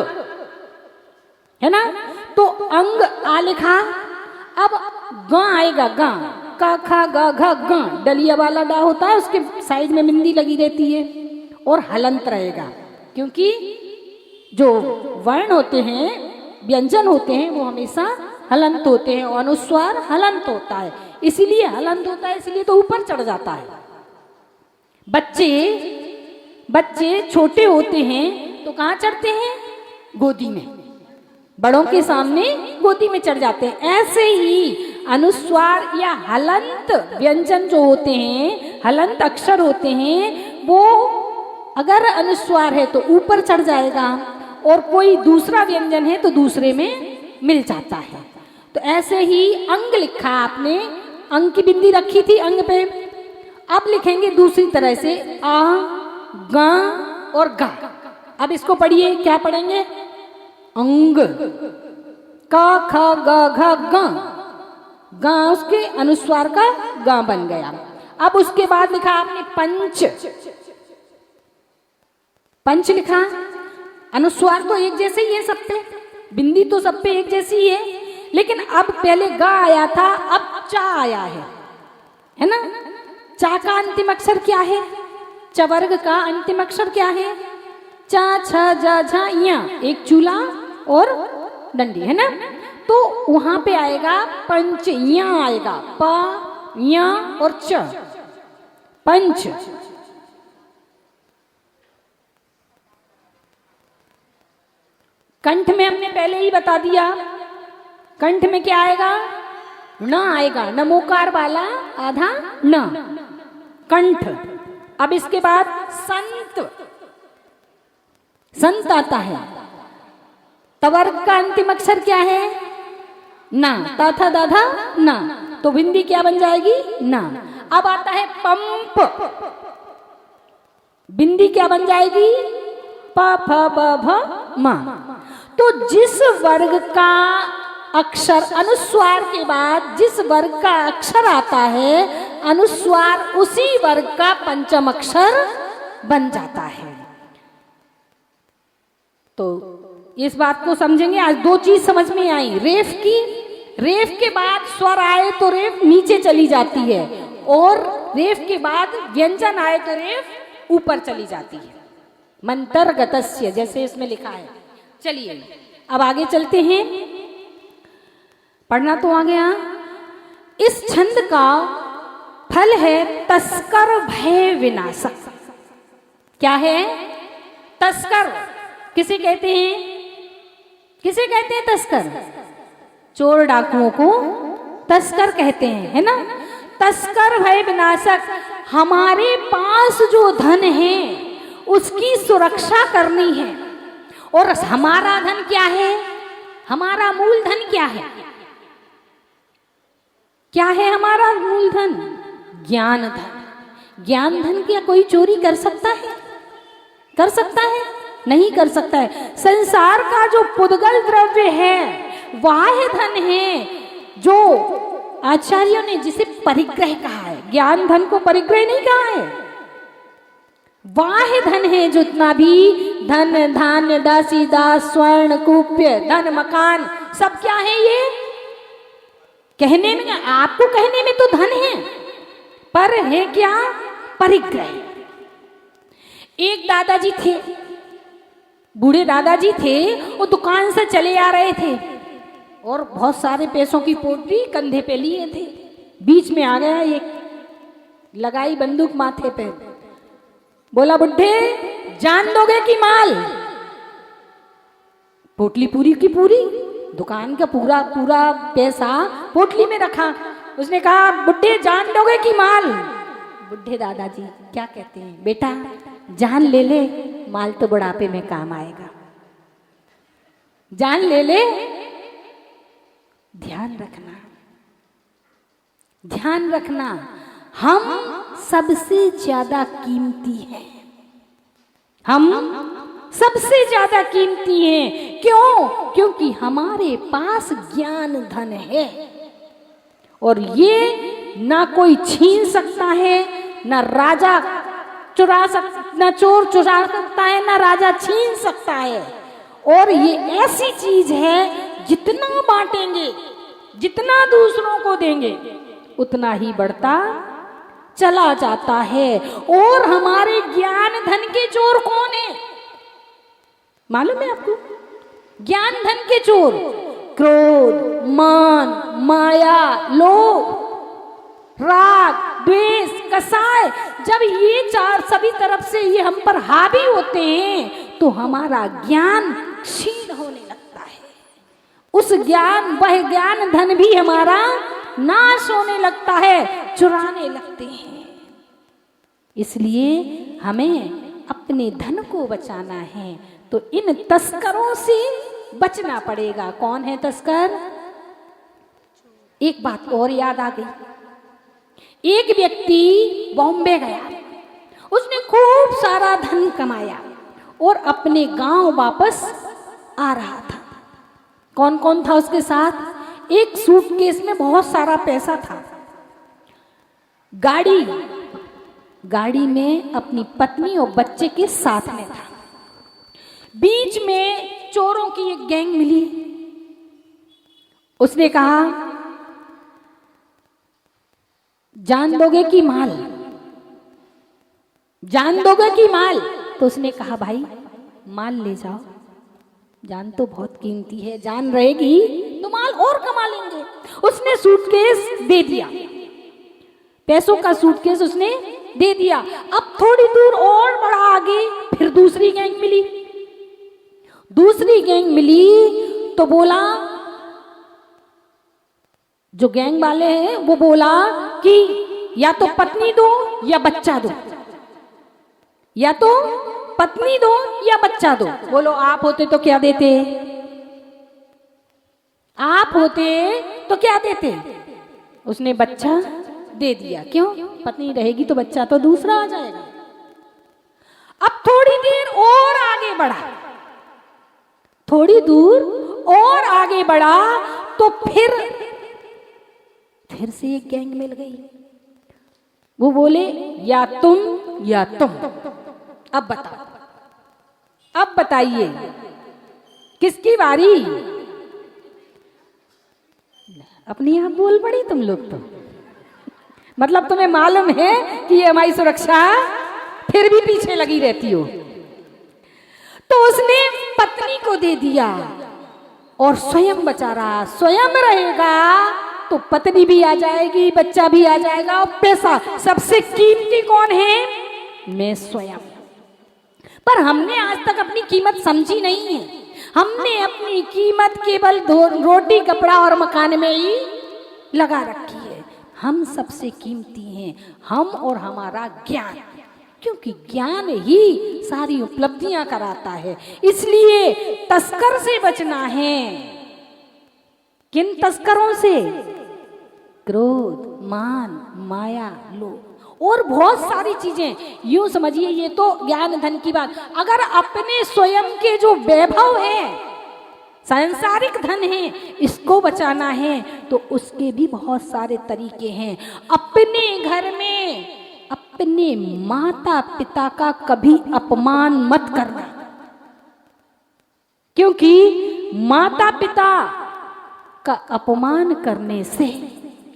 [SPEAKER 5] है ना, तो अंग आ लिखा, अब ग आएगा, ग का खा गा घा ग, डलिया वाला डा होता है, उसके साइड में बिंदी लगी रहती है और हलंत रहेगा, क्योंकि जो वर्ण होते हैं, व्यंजन होते हैं, वो हमेशा हलंत होते हैं और अनुस्वार हलंत होता है, इसीलिए हलंत होता है, इसलिए तो ऊपर चढ़ जाता है। बच्चे छोटे होते हैं तो कहाँ चढ़ते हैं? गोदी में, बड़ों के सामने गोदी में चढ़ जाते हैं। ऐसे ही अनुस्वार या हलंत व्यंजन जो होते हैं, हलंत अक्षर होते हैं, वो अगर अनुस्वार है तो ऊपर चढ़ जाएगा और कोई दूसरा व्यंजन है तो दूसरे में मिल जाता है। तो ऐसे ही अंग लिखा आपने, अंग की बिंदी रखी थी अंग पे, अब लिखेंगे दूसरी तरह से आ गा और गा। अब इसको पढ़िए, क्या पढ़ेंगे? अंग, का खा गा घा गा, गा उसके अनुस्वार का गा बन गया। अब उसके बाद लिखा आपने पंच, पंच लिखा, अनुस्वार तो एक जैसे ही है सब पे, बिंदी तो सब पे एक जैसी ही है, लेकिन अब पहले गा आया था, अब चा आया है ना। चा का अंतिम अक्षर क्या है? च वर्ग का अंतिम अक्षर क्या है? चा छ जा झा या, एक चूल्हा और डंडी, है ना। तो वहां पे आएगा पंच, या आएगा प या और च, पंच। कंठ में हमने पहले ही बता दिया, कंठ में क्या आएगा? न आएगा, नमोकार वाला आधा न, कंठ। अब इसके बाद संत, संत आता है, तवर्ग का अंतिम अक्षर क्या है? ना, ताथा दाधा ना, तो बिंदी क्या बन जाएगी? ना। अब आता है पंप, बिंदी क्या बन जाएगी? प फ ब भ म। तो जिस वर्ग का अक्षर अनुस्वार के बाद जिस वर्ग का अक्षर आता है, अनुस्वार उसी वर्ग का पंचम अक्षर बन जाता है। तो इस बात को समझेंगे। आज दो चीज समझ में आई, रेफ की, रेफ के बाद स्वर आए तो रेफ नीचे चली जाती है, और रेफ के बाद व्यंजन आए तो रेफ ऊपर चली जाती है। मंतर्गतस्य, जैसे इसमें लिखा है। चलिए अब आगे चलते हैं, पढ़ना तो आ गया। इस छंद का फल है तस्कर भय विनाशक। क्या है? तस्कर किसे कहते हैं? किसे कहते हैं तस्कर? चोर डाकुओं को तस्कर कहते हैं, है ना। तस्कर भय विनाशक, हमारे पास जो धन है उसकी सुरक्षा करनी है। और हमारा धन क्या है? हमारा मूल धन क्या है? क्या है हमारा मूल धन? ज्ञान धन। ज्ञान धन क्या कोई चोरी कर सकता है? कर सकता है? नहीं कर सकता है। संसार का जो पुद्गल द्रव्य है वह धन है जो आचार्यों ने जिसे परिग्रह कहा है। ज्ञान धन को परिग्रह नहीं कहा है। वह धन है जितना भी धन, धान्य, दासी दास, स्वर्ण, कुप्य, धन, मकान, सब क्या है? ये कहने में, आपको कहने में तो धन है, पर है क्या? परिग्रह। एक दादाजी थे, बूढ़े दादाजी थे, वो दुकान से चले आ रहे थे और बहुत सारे पैसों की पोटली कंधे पे लिए थे। बीच में आ गया एक, लगाई बंदूक माथे पे, बोला बुढ़े जान दोगे कि माल? पोटली पूरी की पूरी, दुकान का पूरा पूरा पैसा पोटली में रखा। उसने कहा बुढ़े जान दोगे कि माल? बुढ़े दादाजी क्या कहते हैं? बेटा जान ले ले, माल तो बुढ़ापे में काम आएगा। जान ले ले, ध्यान रखना, ध्यान रखना, हम सबसे ज्यादा कीमती हैं। हम सबसे ज्यादा कीमती हैं। क्यों? क्योंकि हमारे पास ज्ञान धन है और ये ना कोई छीन सकता है, ना राजा ना चोर चुरा सकता है, ना राजा छीन सकता है। और ये ऐसी चीज है, जितना बांटेंगे, जितना दूसरों को देंगे, उतना ही बढ़ता चला जाता है। और हमारे ज्ञान धन के चोर कौन है मालूम है आपको? ज्ञान धन के चोर क्रोध, मान, माया, लोभ, राग, द्वेष, कसाय। जब ये चार सभी तरफ से ये हम पर हावी होते हैं तो हमारा ज्ञान क्षीण होने लगता है। उस ज्ञान, वह ज्ञान धन भी हमारा नाश होने लगता है, चुराने लगते हैं। इसलिए हमें अपने धन को बचाना है, तो इन तस्करों से बचना पड़ेगा। कौन है तस्कर? एक बात और याद आ गई। एक व्यक्ति बॉम्बे गया, उसने खूब सारा धन कमाया और अपने गांव वापस आ रहा था। कौन कौन था उसके साथ? एक सूटकेस में बहुत सारा पैसा था। गाड़ी में अपनी पत्नी और बच्चे के साथ में था। बीच में चोरों की एक गैंग मिली। उसने कहा, जान दोगे कि माल? जान दोगे कि माल? तो उसने कहा, भाई माल ले जाओ, जान तो बहुत कीमती है, जान रहेगी तो माल और कमा लेंगे। उसने सूटकेस दे दिया, पैसों का सूटकेस उसने दे दिया। अब थोड़ी दूर और बढ़ा आगे, फिर दूसरी गैंग मिली। दूसरी गैंग मिली तो बोला, जो गैंग वाले हैं वो बोला कि या तो पत्नी दो या बच्चा दो, या तो पत्नी दो या बच्चा दो। बोलो आप होते तो क्या देते? आप होते तो क्या देते? उसने बच्चा दे दिया। क्यों? पत्नी रहेगी तो बच्चा तो दूसरा आ जाएगा। अब थोड़ी देर और आगे बढ़ा, थोड़ी दूर और आगे बढ़ा तो फिर से एक गैंग मिल गई। वो बोले, या तुम या तुम। अब बताओ, अब बताइए किसकी बारी? अपनी आप बोल पड़ी तुम लोग तो। मतलब तुम्हें मालूम है कि ये हमारी सुरक्षा, फिर भी पीछे लगी रहती हो। तो उसने पत्नी को दे दिया और स्वयं बचा रहा। स्वयं रहेगा तो पत्नी भी आ जाएगी, बच्चा भी आ जाएगा और पैसा। सबसे कीमती कौन है? मैं स्वयं। पर हमने आज तक अपनी कीमत समझी नहीं है। हमने अपनी कीमत केवल रोटी, कपड़ा और मकान में ही लगा रखी है। हम सबसे कीमती हैं, हम और हमारा ज्ञान, क्योंकि ज्ञान ही सारी उपलब्धियां कराता है। इसलिए तस्कर से बचना है। किन तस्करों से? क्रोध, मान, माया, लोभ और बहुत सारी चीजें। यूं समझिए, ये तो ज्ञान धन की बात। अगर अपने स्वयं के जो वैभव है, सांसारिक धन है, इसको बचाना है तो उसके भी बहुत सारे तरीके हैं। अपने घर में अपने माता पिता का कभी अपमान मत करना, क्योंकि माता पिता का अपमान करने से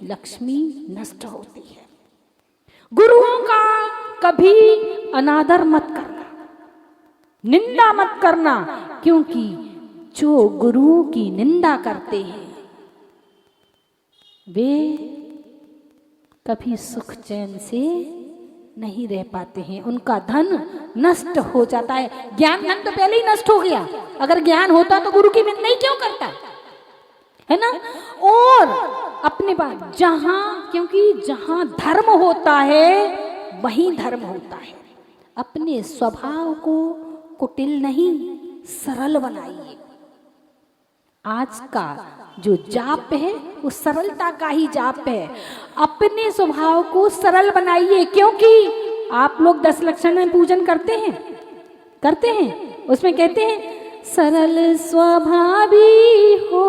[SPEAKER 5] लक्ष्मी नष्ट होती है। गुरुओं का कभी अनादर मत करना, निंदा मत करना, क्योंकि जो गुरुओं की निंदा करते हैं वे कभी सुख चैन से नहीं रह पाते हैं, उनका धन नष्ट हो जाता है। ज्ञान धन तो पहले ही नष्ट हो गया। अगर ज्ञान होता तो गुरु की निंदा ही क्यों करता, है ना? और अपने बात क्योंकि जहां धर्म होता है वहीं धर्म होता है। अपने स्वभाव को कुटिल नहीं, सरल बनाइए। आज का जो जाप है वो सरलता का ही जाप है। अपने स्वभाव को सरल बनाइए, क्योंकि आप लोग 10 लक्षण में पूजन करते हैं, उसमें कहते हैं सरल स्वभावी हो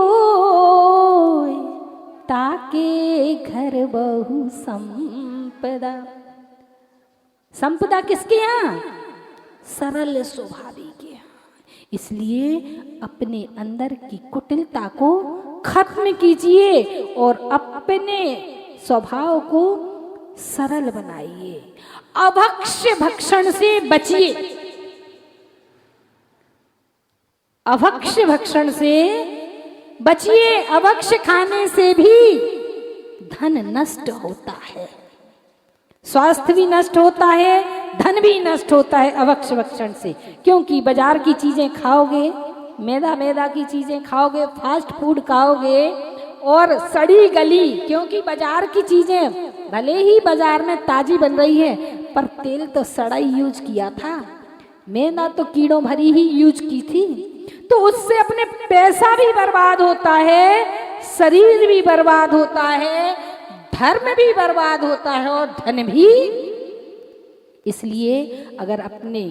[SPEAKER 5] ताके घर बहु संपदा। संपदा किसके यहाँ? सरल स्वभावी के यहाँ। इसलिए अपने अंदर की कुटिलता को खत्म कीजिए और अपने स्वभाव को सरल बनाइए। अभक्ष्य भक्षण से बचिए, अभक्ष्य भक्षण से बचिए। अभक्ष्य खाने से भी धन नष्ट होता है, स्वास्थ्य भी नष्ट होता है, धन भी नष्ट होता है अभक्ष्य भक्षण से। क्योंकि बाजार की चीजें खाओगे, मैदा की चीजें खाओगे, फास्ट फूड खाओगे और सड़ी गली, क्योंकि बाजार की चीजें भले ही बाजार में ताजी बन रही है पर तेल तो सड़ा ही यूज किया था, मैदा तो कीड़ों भरी ही यूज की थी, तो उससे अपने पैसा भी बर्बाद होता है, शरीर भी बर्बाद होता है, धर्म भी बर्बाद होता है और धन भी। इसलिए अगर अपने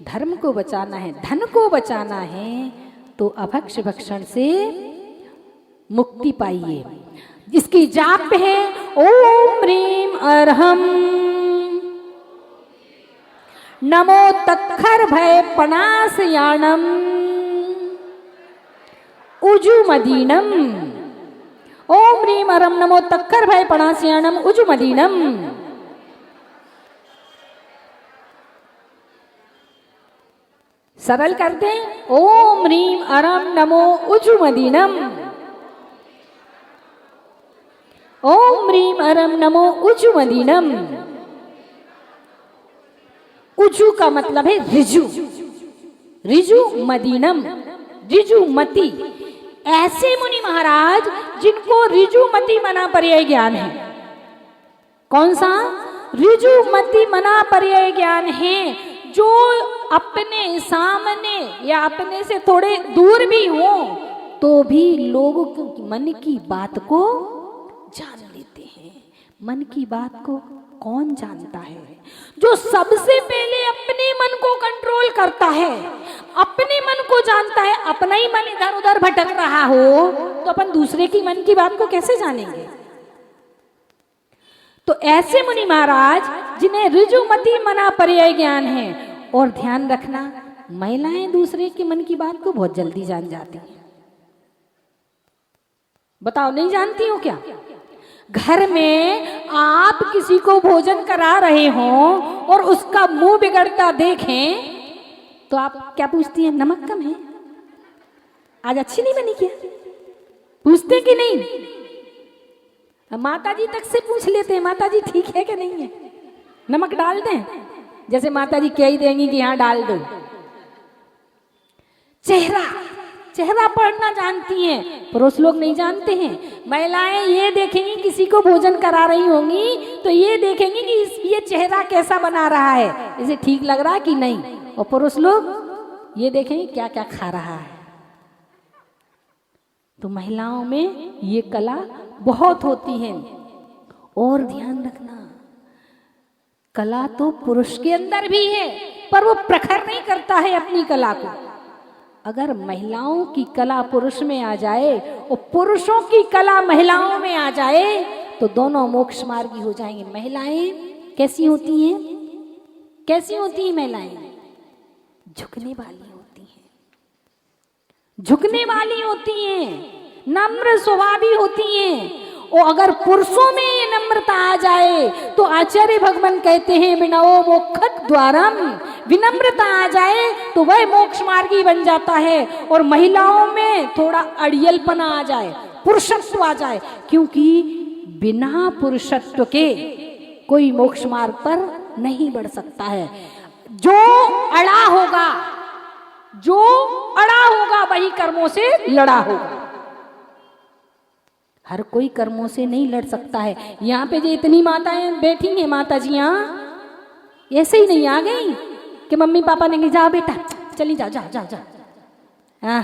[SPEAKER 5] धर्म को बचाना है, धन को बचाना है, तो अभक्ष्य भक्षण से मुक्ति पाइए। जिसकी जाप है ओम ह्रीम अरहम नमो तत्खर भय पनासयानम उजुमदीनम। ओम ह्रीम अरहम नमो तत्खर भय पनासयानम उजुमदीनम। सरल करते हैं, ओम ह्रीम अरहम नमो उजुमदीनम। ओम ह्रीम अरहम नमो उजुमदीनम। उजु का मतलब है रिजु, रिजु मदीनम, रिजु मति। ऐसे मुनि महाराज जिनको रिजु मति मना पर्याय ज्ञान है। कौन सा? रिजु मति मना पर्याय ज्ञान है, जो अपने सामने या अपने से थोड़े दूर भी हो तो भी लोगों के मन की बात को जान लेते हैं। मन की बात को कौन जानता है? जो सबसे पहले अपने मन को कंट्रोल करता है, अपने मन को जानता है। अपना ही मन इधर उधर भटक रहा हो तो अपन दूसरे की मन की बात को कैसे जानेंगे? तो ऐसे मुनि महाराज जिन्हें ऋजुमति मना पर्याय ज्ञान है। और ध्यान रखना, महिलाएं दूसरे के मन की बात को बहुत जल्दी जान जाती हैं। बताओ, नहीं जानती हो क्या? घर में आप किसी को भोजन करा रहे हो और उसका मुंह बिगड़ता देखें तो आप क्या पूछती हैं? नमक कम है, आज अच्छी नहीं बनी क्या? पूछते कि नहीं? माता जी तक से पूछ लेते हैं, माता जी ठीक है कि नहीं है, नमक डाल दें? जैसे माता जी कह ही देंगी कि यहाँ डाल दो। चेहरा, चेहरा पढ़ना जानती हैं, पुरुष लोग नहीं जानते हैं। महिलाएं ये देखेंगी, किसी को भोजन करा रही होंगी तो ये देखेंगी कि ये चेहरा कैसा बना रहा है, इसे ठीक लग रहा है कि नहीं। और पुरुष लोग ये देखेंगे क्या क्या खा रहा है। तो महिलाओं में ये कला बहुत होती है। और ध्यान रखना, कला तो पुरुष के अंदर भी है पर वो प्रखर नहीं करता है अपनी कला को। अगर महिलाओं की कला पुरुष में आ जाए और पुरुषों की कला महिलाओं में आ जाए तो दोनों मोक्ष मार्गी हो जाएंगे। महिलाएं कैसी होती हैं? कैसी होती हैं महिलाएं? झुकने वाली होती हैं, झुकने वाली होती हैं, नम्र स्वभावी होती हैं। और अगर पुरुषों में ये नम्रता आ जाए तो आचार्य भगवान कहते हैं विनयो मोक्षक द्वारम, विनम्रता आ जाए तो वह मोक्ष मार्गी बन जाता है। और महिलाओं में थोड़ा अड़ियलपना आ जाए, पुरुषत्व आ जाए, क्योंकि बिना पुरुषत्व के कोई मोक्ष मार्ग पर नहीं बढ़ सकता है। जो अड़ा होगा, जो अड़ा होगा वही कर्मों से लड़ा होगा। हर कोई कर्मों से नहीं लड़ सकता है। यहाँ पे जो इतनी माताएं बैठी हैं, माता जी यहाँ ऐसे ही नहीं आ गई कि मम्मी पापा ने कहा जाओ बेटा चली जाओ, जाओ जाओ जाओ। हाँ,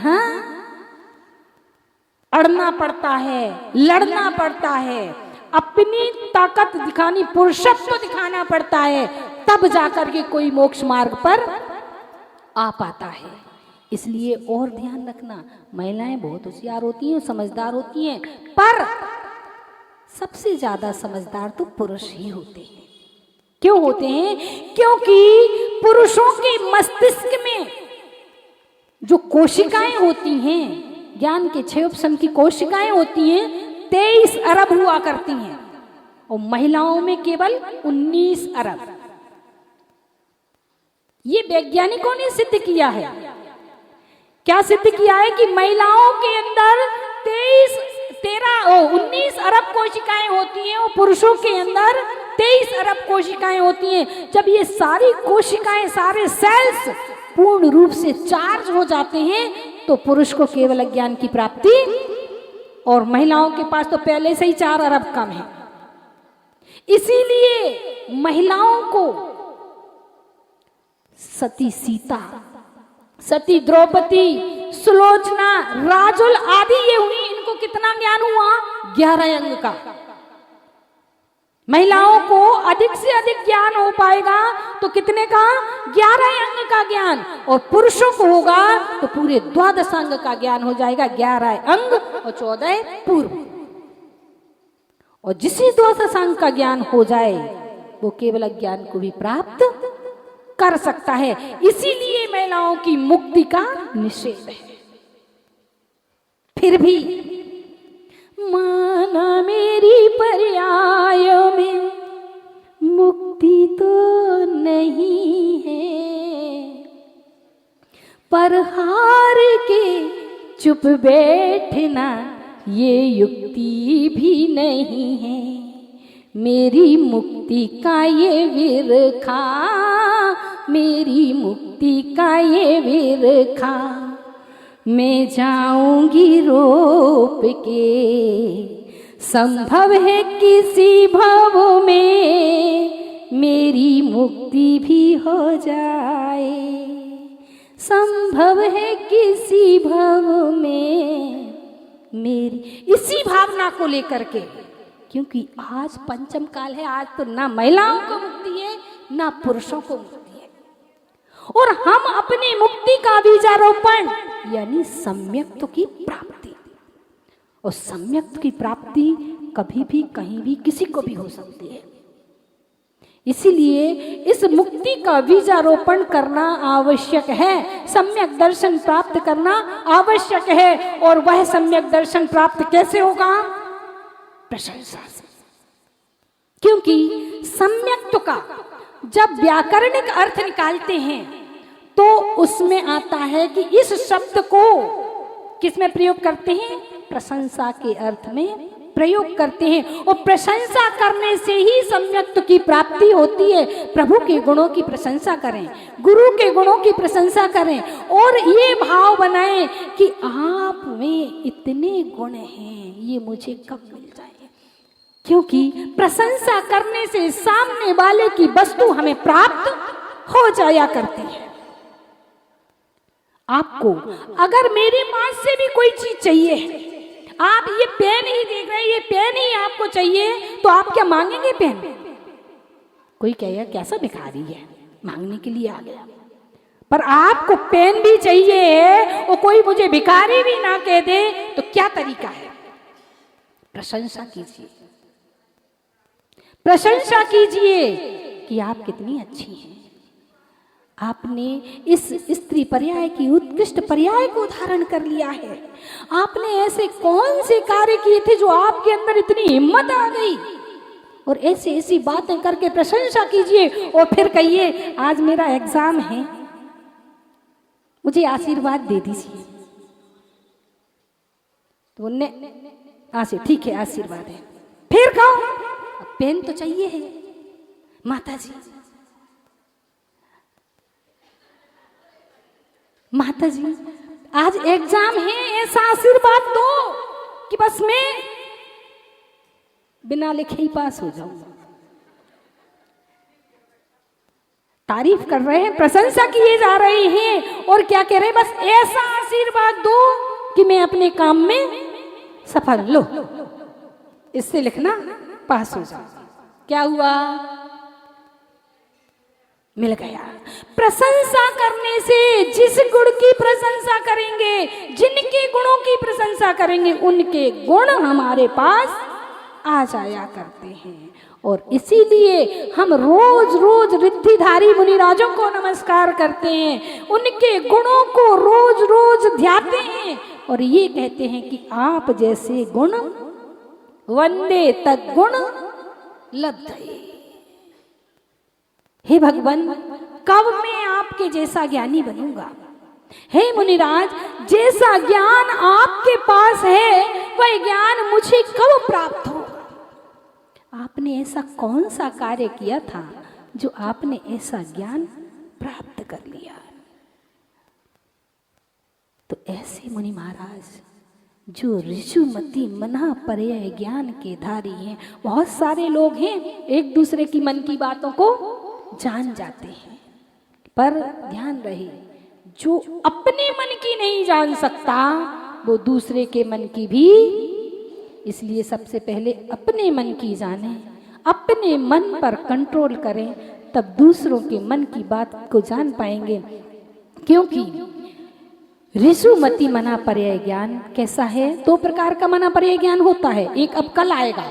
[SPEAKER 5] अड़ना पड़ता है, लड़ना पड़ता है, अपनी ताकत दिखानी, पुरुषत्व दिखाना पड़ता है, तब जाकर के कोई मोक्ष मार्ग पर आ पाता है। इसलिए और ध्यान रखना, महिलाएं बहुत होशियार होती हैं, समझदार होती हैं, पर सबसे ज्यादा समझदार तो पुरुष ही होते हैं। क्यों होते हैं? क्योंकि पुरुषों के मस्तिष्क में जो कोशिकाएं होती हैं, ज्ञान के 6 ऑप्शन की कोशिकाएं होती हैं, 23 अरब हुआ करती हैं, और महिलाओं में केवल 19 अरब। ये वैज्ञानिकों ने सिद्ध किया है। क्या सिद्ध किया है? कि महिलाओं के अंदर 19 अरब कोशिकाएं होती हैं और पुरुषों के अंदर 23 अरब कोशिकाएं होती हैं। जब ये सारी कोशिकाएं, सारे सेल्स पूर्ण रूप से चार्ज हो जाते हैं तो पुरुष को केवल ज्ञान की प्राप्ति, और महिलाओं के पास तो पहले से ही 4 अरब कम है। इसीलिए महिलाओं को सती सीता, सती द्रौपदी, सुलोचना, राजुल आदि ये हुई, इनको कितना ज्ञान हुआ? 11 अंग का। महिलाओं को अधिक से अधिक ज्ञान हो पाएगा तो कितने का? 11 अंग का ज्ञान, और पुरुषों को होगा तो पूरे 12 अंग का ज्ञान हो जाएगा। 11 अंग और 14 पूर्व। और जिसे 12 अंग का ज्ञान हो जाए वो केवल ज्ञान को भी प्राप्त कर सकता है। इसीलिए महिलाओं की मुक्ति का निषेध है। फिर भी माना मेरी पर्याय में मुक्ति तो नहीं है, पर हार के चुप बैठना ये युक्ति भी नहीं है। मेरी मुक्ति का ये विरखा, मेरी मुक्ति का ये विरखा, मैं जाऊंगी रोप के। संभव है किसी भव में मेरी मुक्ति भी हो जाए, संभव है किसी भव में मेरी। इसी भावना को लेकर के, क्योंकि आज पंचम काल है, आज तो ना महिलाओं को मुक्ति है ना पुरुषों को मुक्ति है, और हम अपनी मुक्ति का बीजारोपण यानी सम्यक्त्व की प्राप्ति, और सम्यक्त्व की प्राप्ति कभी भी कहीं भी किसी को भी हो सकती है। इसीलिए इस मुक्ति का बीजारोपण करना आवश्यक है, सम्यक दर्शन प्राप्त करना आवश्यक है। और वह सम्यक दर्शन प्राप्त कैसे होगा? प्रशंसा से। क्योंकि सम्यक्त्व का जब व्याकरणिक अर्थ निकालते हैं तो उसमें आता है कि इस शब्द को किसमें प्रयोग करते हैं? प्रशंसा के अर्थ में प्रयोग करते हैं, और प्रशंसा करने से ही सम्यक्त्व की प्राप्ति होती है। प्रभु के गुणों की प्रशंसा करें, गुरु के गुणों की प्रशंसा करें, और ये भाव बनाएं कि आप में इतने गुण हैं, ये मुझे कब मिल जाए। क्योंकि प्रशंसा करने से सामने वाले की वस्तु हमें प्राप्त हो जाया करती है। आपको अगर मेरे पास से भी कोई चीज चाहिए, आप ये पेन ही देख रहे हैं, ये पेन ही आपको चाहिए, तो आप क्या मांगेंगे? पेन। कोई कहेगा कैसा भिखारी है, मांगने के लिए आ गया। पर आपको पेन भी चाहिए और कोई मुझे भिखारी भी ना कह दे, तो क्या तरीका है? प्रशंसा कीजिए, प्रशंसा कीजिए कि आप कितनी अच्छी हैं। आपने इस स्त्री पर्याय की उत्कृष्ट पर्याय को धारण कर लिया है। आपने ऐसे कौन से कार्य किए थे जो आपके अंदर इतनी हिम्मत आ गई? और ऐसी ऐसी बातें करके प्रशंसा कीजिए, और फिर कहिए आज मेरा एग्जाम है, मुझे आशीर्वाद दे दीजिए। तो उनने आशीर्वाद, ठीक है आशीर्वाद है। फिर कहो पेन तो चाहिए है माता जी, माता जी आज एग्जाम है, ऐसा आशीर्वाद दो कि बस मैं बिना लिखे ही पास हो जाऊं। तारीफ कर रहे हैं, प्रशंसा किए जा रहे हैं, और क्या कह रहे हैं? बस ऐसा आशीर्वाद दो कि मैं अपने काम में सफल। लो इससे लिखना पास हो जाओ। क्या हुआ? मिल गया। प्रशंसा करने से, जिस गुण की प्रशंसा करेंगे, जिनके गुणों की प्रशंसा करेंगे, उनके गुण हमारे पास आ जाया करते हैं। और इसीलिए हम रोज रोज रिद्धिधारी मुनिराजों को नमस्कार करते हैं, उनके गुणों को रोज रोज ध्याते हैं और ये कहते हैं कि आप जैसे गुण वंदे तद्गुण लब्धये। हे भगवान, कब मैं आपके जैसा ज्ञानी बनूंगा? हे मुनिराज, जैसा ज्ञान आपके पास है वह ज्ञान मुझे कब प्राप्त होगा? आपने ऐसा कौन सा कार्य किया था जो आपने ऐसा ज्ञान प्राप्त कर लिया? तो ऐसे मुनि महाराज जो ऋषुमति मना पर्याय ज्ञान के धारी हैं, बहुत सारे लोग हैं एक दूसरे की मन की बातों को जान जाते हैं, पर ध्यान रहे जो अपने मन की नहीं जान सकता वो दूसरे के मन की भी। इसलिए सबसे पहले अपने मन की जानें, अपने मन पर कंट्रोल करें, तब दूसरों के मन की बात को जान पाएंगे। क्योंकि ऋषुमति मना पर्याय ज्ञान कैसा है? दो प्रकार का मना पर्याय ज्ञान होता है, एक अब कल आएगा।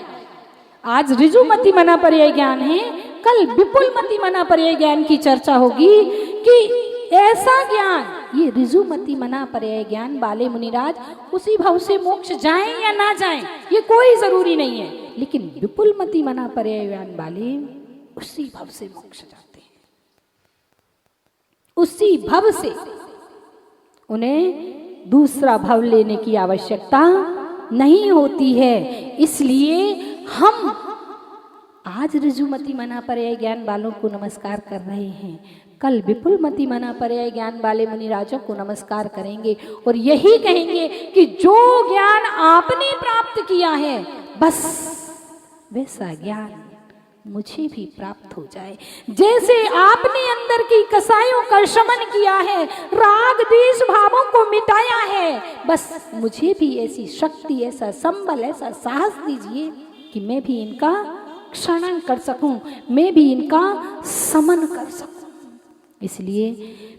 [SPEAKER 5] आज ऋजुमति मना पर्याय ज्ञान है, कल विपुलमति मना पर्याय ज्ञान की चर्चा होगी कि ऐसा ज्ञान, ये ऋजुमति मना पर्याय ज्ञान वाले मुनिराज उसी भाव से मोक्ष जाएं या ना जाएं ये कोई जरूरी नहीं है, लेकिन विपुलमति मना पर्याय ज्ञान वाले उसी भाव से मोक्ष जाते हैं। उसी भाव से उन्हें दूसरा भाव लेने की आवश्यकता नहीं होती है। इसलिए हम आज ऋजुमति मना पर्याय ज्ञान वालों को नमस्कार कर रहे हैं, कल विपुलमति मना पर्याय ज्ञान वाले मुनिराजों को नमस्कार करेंगे और यही कहेंगे कि जो ज्ञान आपने प्राप्त किया है बस वैसा ज्ञान मुझे भी प्राप्त हो जाए। जैसे आपने अंदर की कसायों का शमन किया है, राग द्वेष भावों को मिटाया है, बस मुझे भी ऐसी शक्ति, ऐसा संबल, ऐसा साहस दीजिए कि मैं भी इनका क्षरण कर सकूं, मैं भी इनका समन कर सकूं। इसलिए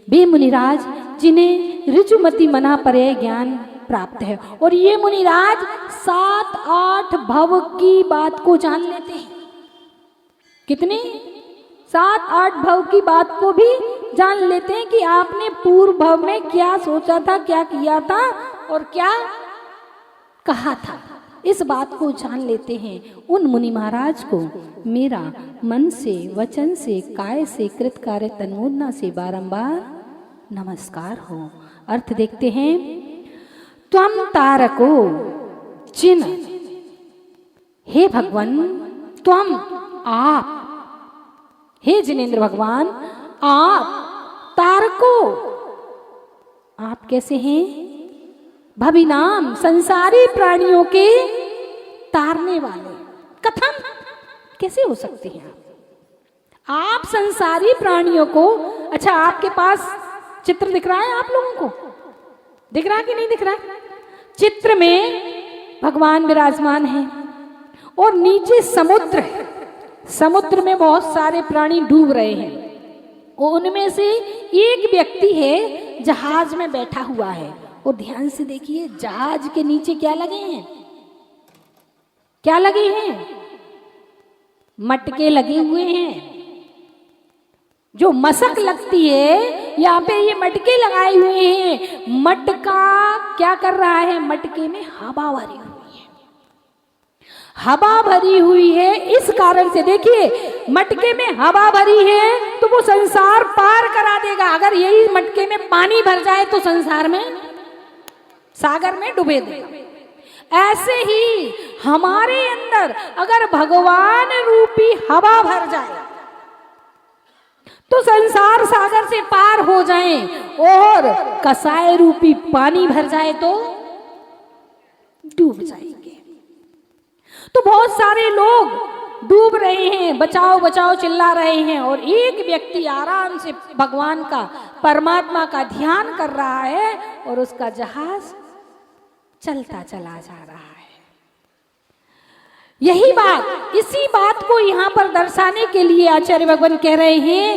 [SPEAKER 5] वे मुनिराज जिन्हें ऋजुमति मना पर्याय ज्ञान प्राप्त है, और ये मुनिराज 7-8 भव की बात को जान लेते हैं। कितने? 7-8 भव की बात को भी जान लेते हैं कि आपने पूर्व भव में क्या सोचा था, क्या किया था और क्या कहा था, इस बात को जान लेते हैं। उन मुनि महाराज को मेरा मन से, वचन से, काय से, कृत कार्य तन्मोदना से बारंबार नमस्कार हो। अर्थ देखते हैं। त्वम तारको चिन, हे भगवान त्वम आप, हे जिनेन्द्र भगवान आप, तारको आप कैसे हैं? भविनाम संसारी प्राणियों के तारने वाले। कथम कैसे हो सकते हैं आप संसारी प्राणियों को? अच्छा, आपके पास चित्र दिख रहा है? आप लोगों को दिख रहा है कि नहीं दिख रहा है? चित्र में भगवान विराजमान हैं और नीचे समुद्र है। समुद्र में बहुत सारे प्राणी डूब रहे हैं और उनमें से एक व्यक्ति है जहाज में बैठा हुआ है। और ध्यान से देखिए, जहाज के नीचे क्या लगे हैं? क्या लगे हैं? मटके लगे हुए हैं। जो मशक लगती है, यहाँ पे ये मटके लगाए हुए हैं। मटका क्या कर रहा है? मटके में हवा भरी हुई है। हवा भरी हुई है इस कारण से, देखिए मटके में हवा भरी है तो वो संसार पार करा देगा। अगर यही मटके में पानी भर जाए तो संसार में, सागर में डुबे देगा। ऐसे ही हमारे अंदर अगर भगवान रूपी हवा भर जाए तो संसार सागर से पार हो जाए, और कसाय रूपी पानी भर जाए तो डूब जाएंगे। तो बहुत सारे लोग डूब रहे हैं, बचाओ बचाओ चिल्ला रहे हैं, और एक व्यक्ति आराम से भगवान का, परमात्मा का ध्यान कर रहा है और उसका जहाज चलता चला जा रहा है। यही बात, इसी बात को यहाँ पर दर्शाने के लिए आचार्य भगवान कह रहे हैं,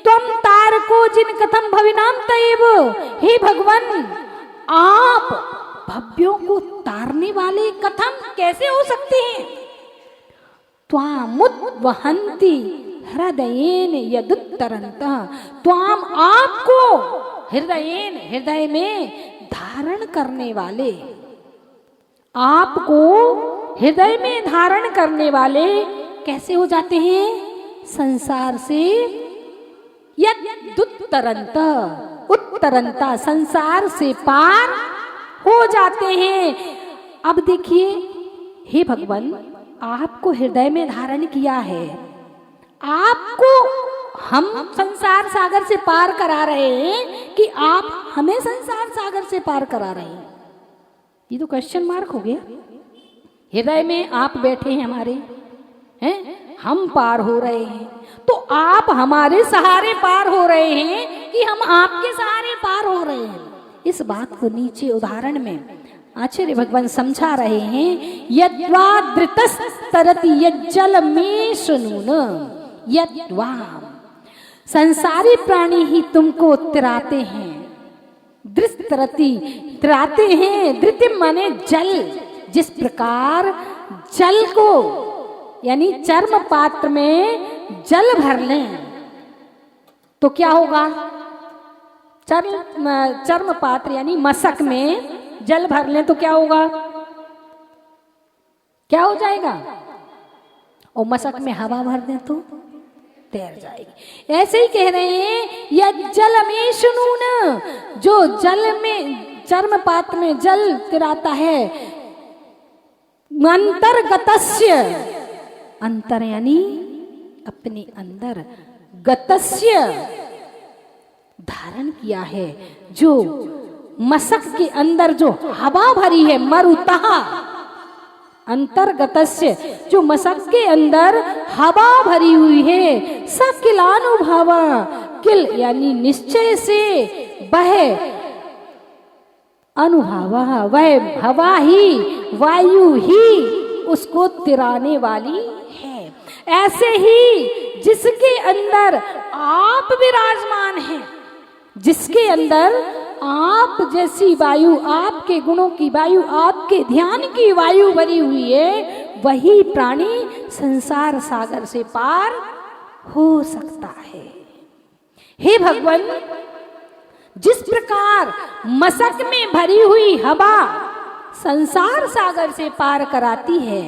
[SPEAKER 5] तुम तारको जिन कथम भविनाम तैव, हे भगवान आप भव्यों को तारने वाले कथम कैसे हो सकते हैं? त्वामुत वहंती हृदयेन यदुत्तरंतः, त्वाम आपको हृदयेन हृदय में धारण करने वाले, आपको हृदय में धारण करने वाले कैसे हो जाते हैं? संसार से यदुत्तरंत, उत्तरंता, संसार से पार हो जाते हैं। अब देखिए, हे भगवान आपको हृदय में धारण किया है, आपको हम संसार सागर से पार करा रहे हैं कि आप हमें संसार सागर से पार करा रहे हैं? ये तो क्वेश्चन मार्क हो गया। हृदय में आप बैठे हैं हमारे, हैं, हम पार हो रहे हैं, तो आप हमारे सहारे पार हो रहे हैं कि हम आपके सहारे पार हो रहे हैं? इस बात को नीचे उदाहरण में आचार्य भगवान समझा रहे हैं। यद्वा धृतस्तरति यज्जल में सुनून, यद्वा, संसारी प्राणी ही तुमको तिराते हैं, दृस्तरति, तिराते हैं, धृति माने जल, जिस प्रकार जल को यानी चर्म पात्र में जल भर लें तो क्या होगा? चर्म पात्र यानी मशक में जल भर लें तो क्या होगा? क्या हो जाएगा? और मशक में हवा भर दें तो तैर जाएगी। ऐसे ही कह रहे हैं, यह जल में सुनून, जो जल में चर्म पात्र में जल तिराता है, अंतर्गतस्य, अंतर यानी अपने अंदर, गतस्य धारण किया है, जो मशक के अंदर जो हवा भरी है, मरुतः, अंतर्गतस्य, जो मशक के अंदर हवा भरी हुई है, सकिलानुभव, किल यानी निश्चय से, वह अनुभव, वह हवा ही, वायु ही उसको तिराने वाली है। ऐसे ही जिसके अंदर आप विराजमान हैं, जिसके अंदर आप जैसी वायु, आपके गुणों की वायु, आपके ध्यान की वायु भरी हुई है, वही प्राणी संसार सागर से पार हो सकता है। हे भगवान, जिस प्रकार मशक में भरी हुई हवा संसार सागर से पार कराती है,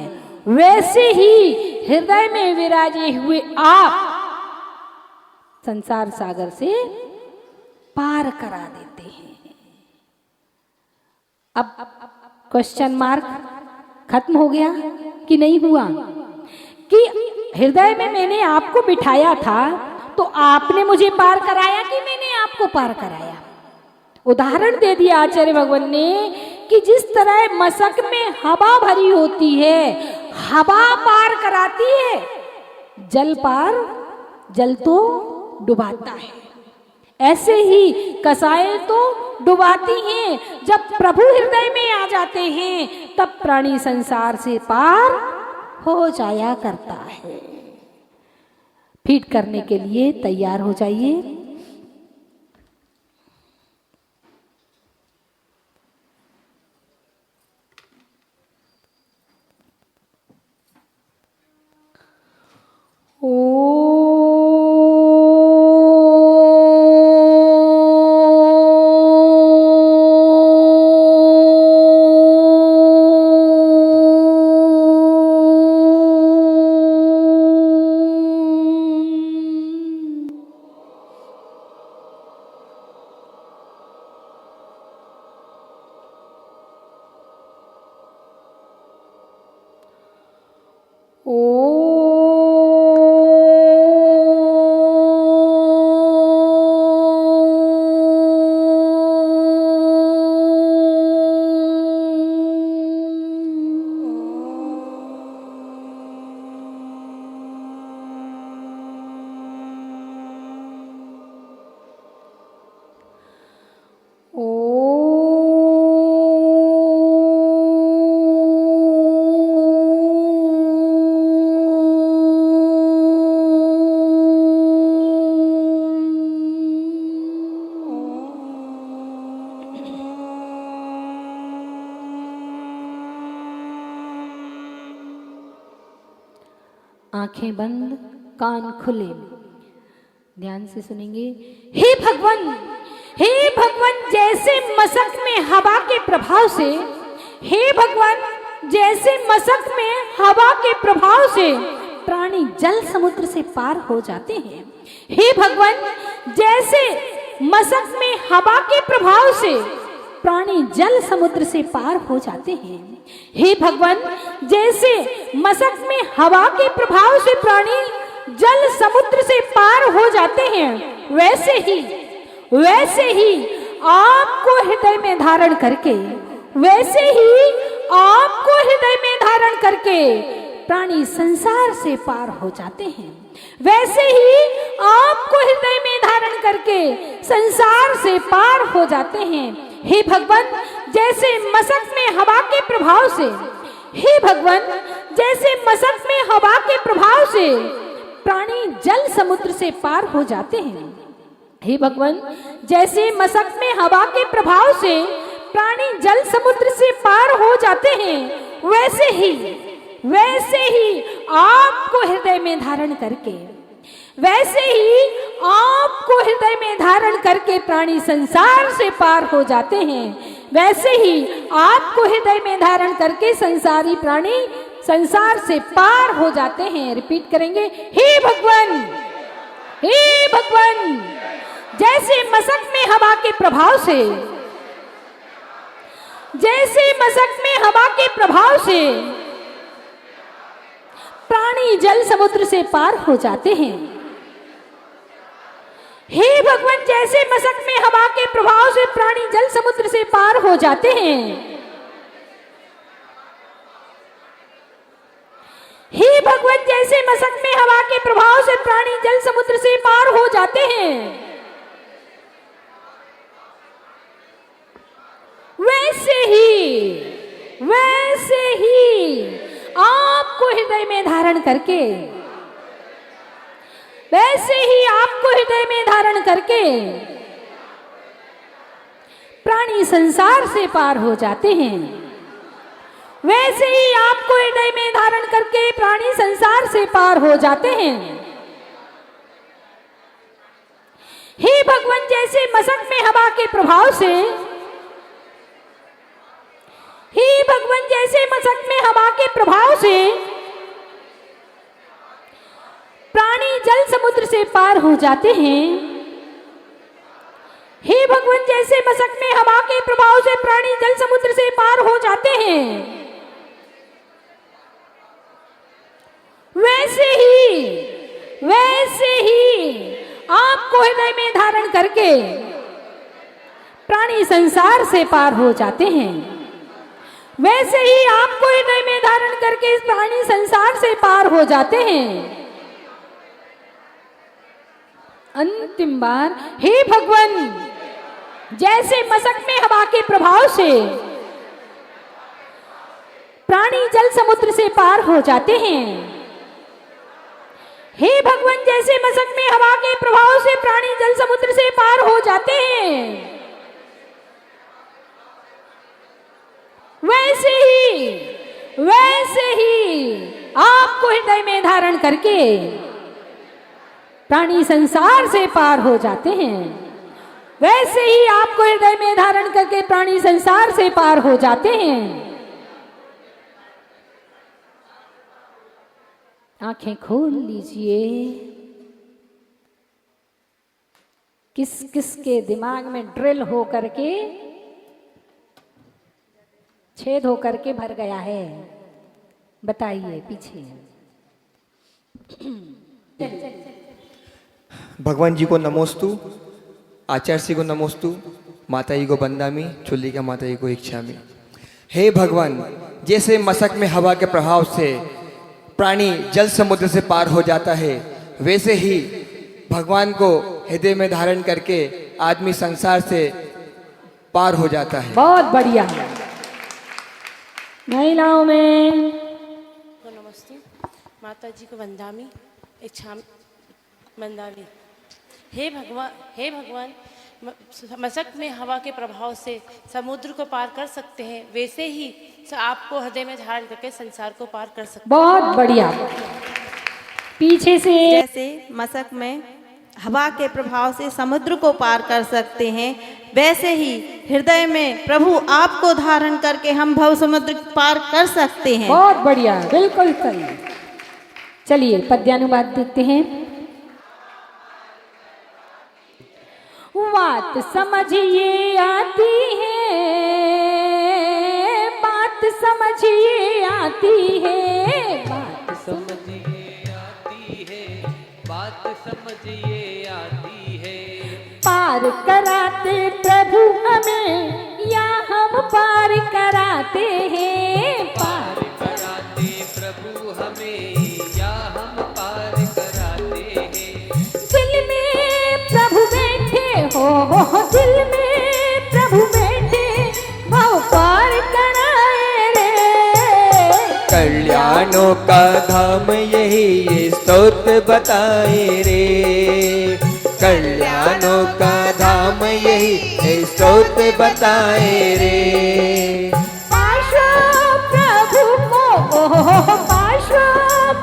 [SPEAKER 5] वैसे ही हृदय में विराजे हुए आप संसार सागर से पार करा देते हैं। अब क्वेश्चन मार्क खत्म हो गया कि नहीं हुआ? कि हृदय में मैंने आपको बिठाया था तो आपने मुझे पार कराया कि मैंने आपको पार कराया? उदाहरण दे दिया आचार्य भगवान ने कि जिस तरह मशक में हवा भरी होती है, हवा पार कराती है, जल पार, जल तो डुबाता है, ऐसे ही कसाएं तो डुबाती हैं। जब प्रभु हृदय में आ जाते हैं तब प्राणी संसार से पार हो जाया करता है। फीड करने के लिए तैयार हो जाइए। आंखें बंद, कान खुले, ध्यान से सुनेंगे। हे भगवान, हे भगवान, जैसे मशक में हवा के प्रभाव से, हे भगवान, जैसे मशक में हवा के प्रभाव से प्राणी जल समुद्र से पार हो जाते हैं। हे भगवान, जैसे मशक में हवा के प्रभाव से प्राणी जल समुद्र से पार हो जाते हैं। हे भगवान, जैसे मशक में हवा के प्रभाव से प्राणी जल समुद्र से पार हो जाते हैं, वैसे ही आपको हृदय में धारण करके, वैसे ही आपको हृदय में धारण करके प्राणी संसार से पार हो जाते हैं। वैसे ही आपको हृदय में धारण करके संसार से पार हो जाते हैं। हे भगवान, जैसे मशक में हवा के प्रभाव से, हे भगवान, जैसे मशक में हवा के प्रभाव से प्राणी जल समुद्र से पार हो जाते हैं। हे भगवान, जैसे मशक में हवा के प्रभाव से प्राणी जल समुद्र से पार हो जाते हैं, वैसे ही आपको हृदय में धारण करके, वैसे ही आपको हृदय में धारण करके प्राणी संसार से पार हो जाते हैं। वैसे ही आपको हृदय में धारण करके संसारी प्राणी संसार से पार हो जाते हैं। रिपीट करेंगे। हे भगवान, हे भगवान, जैसे मशक में हवा के प्रभाव से, जैसे मशक में हवा के प्रभाव से प्राणी जल समुद्र से पार हो जाते हैं। हे भगवान, जैसे मशक में हवा के प्रभाव से प्राणी जल समुद्र से पार हो जाते हैं। हे भगवान, जैसे मशक में हवा के प्रभाव से प्राणी जल समुद्र से पार हो जाते हैं, वैसे ही आपको हृदय में धारण करके, वैसे ही आपको हृदय में धारण करके प्राणी संसार से पार हो जाते हैं। वैसे ही आपको हृदय में धारण करके प्राणी संसार से पार हो जाते हैं। हे भगवान, जैसे मशक में हवा के प्रभाव से, हे भगवान, जैसे मशक में हवा के प्रभाव से प्राणी जल समुद्र से पार हो जाते हैं। हे भगवान, जैसे मशक में हवा के प्रभाव से प्राणी जल समुद्र से पार हो जाते हैं, वैसे ही आपको हृदय में धारण करके प्राणी संसार से पार हो जाते हैं। वैसे ही आपको हृदय में धारण करके प्राणी संसार से पार हो जाते हैं। अंतिम बार। हे भगवान, जैसे मशक में हवा के प्रभाव से प्राणी जल समुद्र से पार हो जाते हैं। हे भगवान, जैसे मशक में हवा के प्रभाव से प्राणी जल समुद्र से पार हो जाते हैं, वैसे ही आपको हृदय में धारण करके प्राणी संसार से पार हो जाते हैं। वैसे ही आपको हृदय में धारण करके प्राणी संसार से पार हो जाते हैं। आंखें खोल लीजिए। किस किस के दिमाग में ड्रिल हो करके, छेद हो करके भर गया है, बताइए पीछे।
[SPEAKER 7] भगवान जी को नमोस्तु, आचार्य जी को नमोस्तु, माता जी को बंदामी, चुल्लिका माता जी को इच्छामी। हे भगवान, जैसे मशक में हवा के प्रभाव से प्राणी जल समुद्र से पार हो जाता है, वैसे ही भगवान को हृदय में धारण करके आदमी संसार से पार हो जाता है।
[SPEAKER 5] बहुत बढ़िया। महिलाओं में
[SPEAKER 8] को नमस्ते, माता जी को वंदामी, इच्छा वंदामी। हे भगवान, मशक में हवा के प्रभाव से समुद्र को पार कर सकते हैं, वैसे ही आपको हृदय में धारण करके संसार को पार कर सकते हैं।
[SPEAKER 5] बहुत बढ़िया। पीछे से
[SPEAKER 9] जैसे मशक में हवा के प्रभाव से समुद्र को पार कर सकते हैं, वैसे ही हृदय में प्रभु आपको धारण करके हम भव समुद्र पार कर सकते हैं।
[SPEAKER 5] बहुत बढ़िया, बिल्कुल सही। चलिए पद्यानुवाद देखते हैं। बात समझिए आती है, बात समझिए आती है, बात
[SPEAKER 4] समझिए आती है, बात समझिए आती है।
[SPEAKER 5] पार कराते प्रभु हमें या हम पार कराते हैं, पार
[SPEAKER 4] कराते प्रभु हमें या हम पार कराते हैं।
[SPEAKER 5] दिल में प्रभु बैठे हो, दिल में प्रभु बैठे भव पार कराए रे।
[SPEAKER 7] कल्याणों का धाम यही ये स्तोत्र बताए रे, कल्याणों का धाम यही ये स्तोत्र बताए रे।
[SPEAKER 5] पाशो प्रभु को, पाशो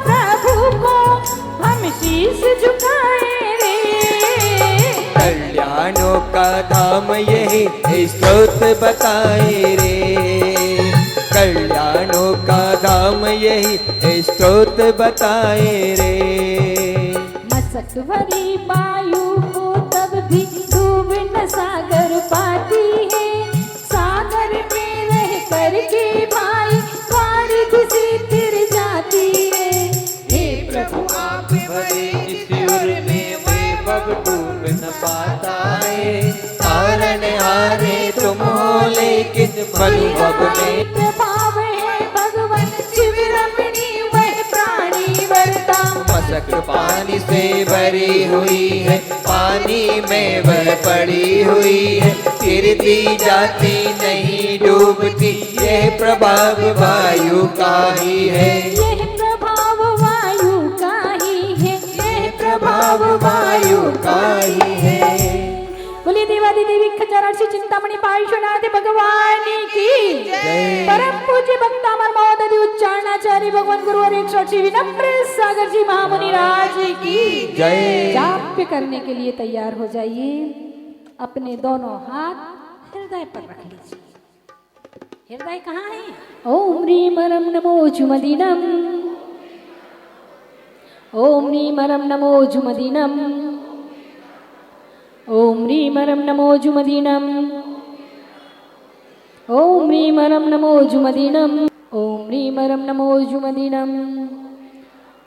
[SPEAKER 5] प्रभु को हम शीश झुकाए रे।
[SPEAKER 7] कल्याणों का धाम यही ये स्तोत्र बताए रे, कल्याणों का धाम यही ये स्तोत्र बताए रे।
[SPEAKER 5] मसक भरी वायु को तब भी डूब न सागर पाती है, सागर में रह करके भाई वारिध से तिर जाती है। हे प्रभु आप
[SPEAKER 4] भरे इस उर में वे बब डूब न पाता है।
[SPEAKER 7] तारण हारे तुम हो लेकिन मनुभव में
[SPEAKER 5] प्रभाव है भगवान शिव रमणी वह प्राणी वरता।
[SPEAKER 7] मशक पानी से भरी हुई है, पानी में वह पड़ी हुई है, गिरती जाती नहीं डूबती, यह प्रभाव वायु का ही है,
[SPEAKER 5] यह प्रभाव वायु का ही है, यह
[SPEAKER 7] प्रभाव वायु का ही है।
[SPEAKER 5] बोलिए देवादी देवी खजाराक्षी चिंतामणि पार्श्वनाथ भगवान की
[SPEAKER 7] जय।
[SPEAKER 5] परम पूज्य भक्तामर महोदय उच्चारणाचार्य भगवान गुरु और 108 विनम्र सागर जी महामुनि राज की
[SPEAKER 7] जय।
[SPEAKER 5] जाप करने के लिए तैयार हो जाइए। अपने दोनों हाथ हृदय पर रख लीजिए। हृदय कहाँ है? ओम ह्रीम रम नमो जुमदीनम, ओम ह्रीम रम नमो जुमदीनम, ओम ह्रीम रम नमो जुमदीनम, ओम ह्रीम रम नमो जुमदीनम, ओम ह्रीम रम नमो जुमदीनम,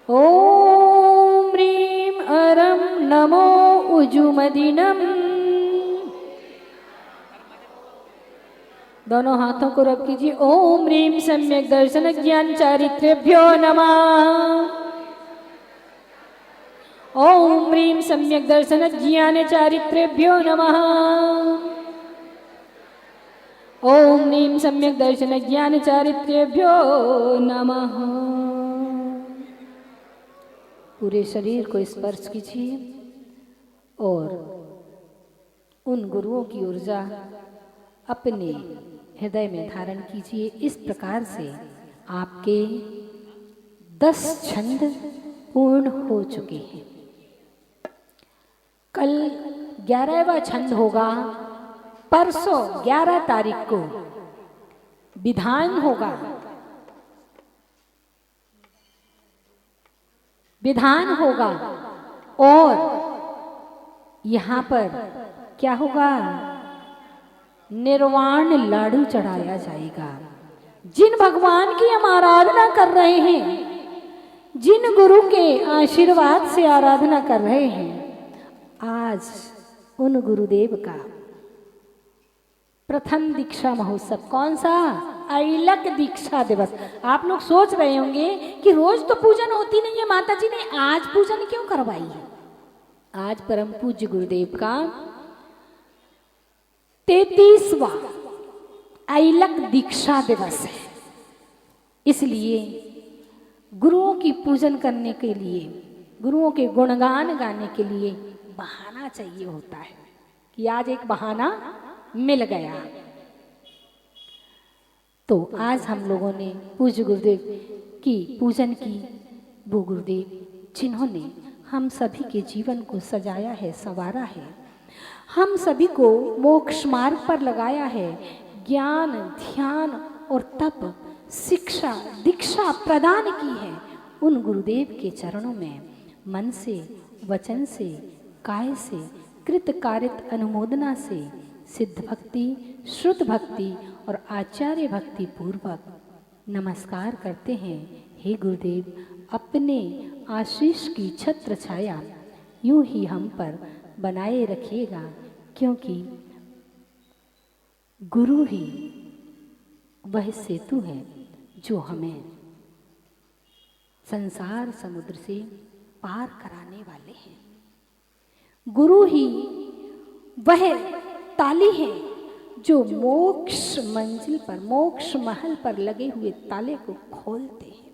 [SPEAKER 5] ओम ह्रीम अरम नमो उजुमदीनम। दोनों हाथों को रब कीजिए। ओम ह्रीम सम्यक दर्शन ज्ञान चारित्र्यभ्यो नमः, ओम ह्रीम सम्यक दर्शन ज्ञान चारित्र्यभ्यो नमः, ओम ह्रीम सम्यक दर्शन ज्ञान चारित्र्यभ्यो नमः। पूरे शरीर को स्पर्श कीजिए और उन गुरुओं की ऊर्जा अपने हृदय में धारण कीजिए। इस प्रकार से आपके 10 छंद पूर्ण हो चुके हैं। कल 11वां छंद होगा, परसों 11 तारीख को विधान होगा। विधान होगा और यहाँ पर क्या होगा? निर्वाण लाडू चढ़ाया जाएगा। जिन भगवान की हम आराधना कर रहे हैं, जिन गुरु के आशीर्वाद से आराधना कर रहे हैं, आज उन गुरुदेव का प्रथम दीक्षा महोत्सव। कौन सा? ऐलक दीक्षा दिवस। आप लोग सोच रहे होंगे कि रोज तो पूजन होती नहीं है, माता जी ने आज पूजन क्यों करवाई है? आज परम पूज्य गुरुदेव का 33वां ऐलक दीक्षा दिवस है। इसलिए गुरुओं की पूजन करने के लिए, गुरुओं के गुणगान गाने के लिए बहाना चाहिए होता है कि आज एक बहाना मिल गया। तो आज हम लोगों ने पूज्य गुरुदेव की पूजन की। वो गुरुदेव जिन्होंने हम सभी के जीवन को सजाया है, संवारा है, हम सभी को मोक्ष मार्ग पर लगाया है, ज्ञान, ध्यान और तप, शिक्षा, दीक्षा प्रदान की है। उन गुरुदेव के चरणों में मन से, वचन से, काय से, कृत कारित अनुमोदना से सिद्ध भक्ति, श्रुत भक्ति और आचार्य भक्ति पूर्वक नमस्कार करते हैं। हे गुरुदेव, अपने आशीष की छत्र छाया यूं ही हम पर बनाए रखिएगा, क्योंकि गुरु ही वह सेतु है जो हमें संसार समुद्र से पार कराने वाले हैं। गुरु ही वह ताली है जो मोक्ष मंजिल पर, मोक्ष महल पर लगे हुए ताले को खोलते हैं।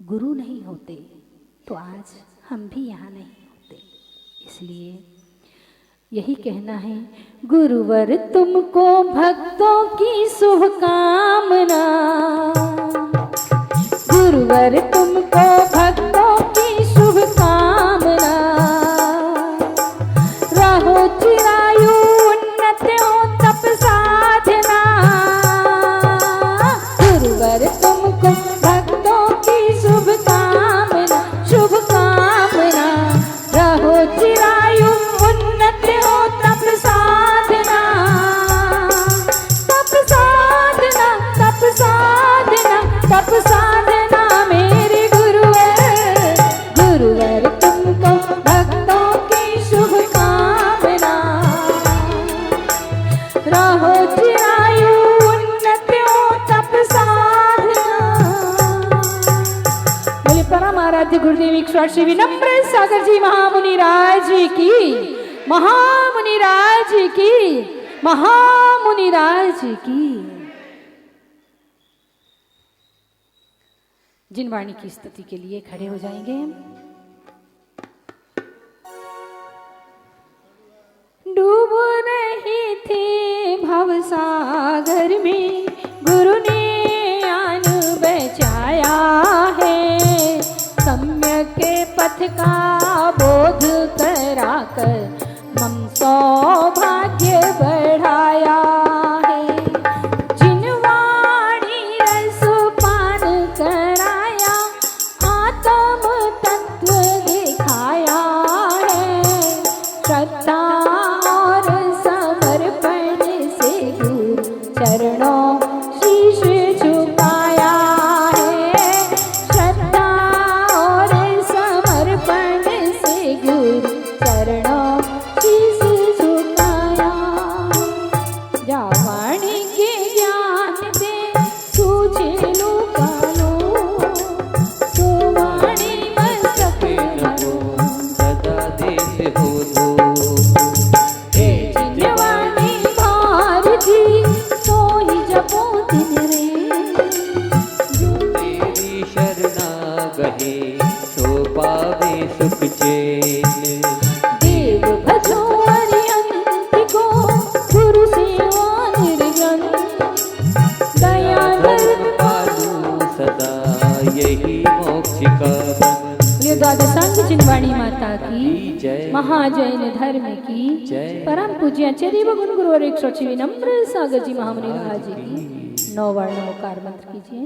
[SPEAKER 5] गुरु नहीं होते तो आज हम भी यहाँ नहीं होते। इसलिए यही कहना है, गुरुवर तुमको भक्तों की शुभकामना, गुरुवर तुमको भक्तों की शुभकामना, रहो चिरायु उन्नत हो तप साधना, गुरुवर तुमको भक्तों की शुभकामना, शुभकामना, रहो चिरायु उन्नत हो तप साधना, तप साधना, तप साधना, तप साधना मेरे गुरुवर, गुरुवर तुमको भक्तों की शुभकामना, रहो चिरायु उन्नत हो तप साधना। बोले परम आराध्य गुरुदेव 108 विनम्र सागर जी महामुनि राज की, महामुनि राज की, महामुनि राज की। जिन वाणी की स्तुति के लिए खड़े हो जाएंगे। डूब रही थी भवसागर में, गुरु ने आन बचाया है, सम्यक के पथ का बोध कराकर मम सौभाग्य बढ़ाया है, जिनवाणी रस पान कराया, आत्म तत्व दिखाया है, श्रद्धा और समर्पण से गुरु चरणों शीश झुकाया है, श्रद्धा और समर्पण से गुरु चरणों शीश झुकाया। जावाणी के ज्ञान दे सूझे लोकालो, सोवाणी मस्तक
[SPEAKER 4] नमो सदा देते हो दो,
[SPEAKER 5] जिनवाणी भारती सोई जपो दिन रे,
[SPEAKER 4] जो तेरी शरणा गहे तो पावे सुख चैन,
[SPEAKER 5] देव भजो अरिहंत को गुरु सेवा निर्जन, दया धर्म
[SPEAKER 4] पालू सदा यही मोक्ष का बन।
[SPEAKER 5] ये द्वादशांग चिन्वाणी माता की
[SPEAKER 4] जय,
[SPEAKER 5] महाजैन धर्म की
[SPEAKER 4] जय,
[SPEAKER 5] परम पूज्य आचार्य गुरु गुरु और 108 विनम्र सागर जी महामुनि महाराज जी की 9 वर्ण ओकार मंत्र कीजिए।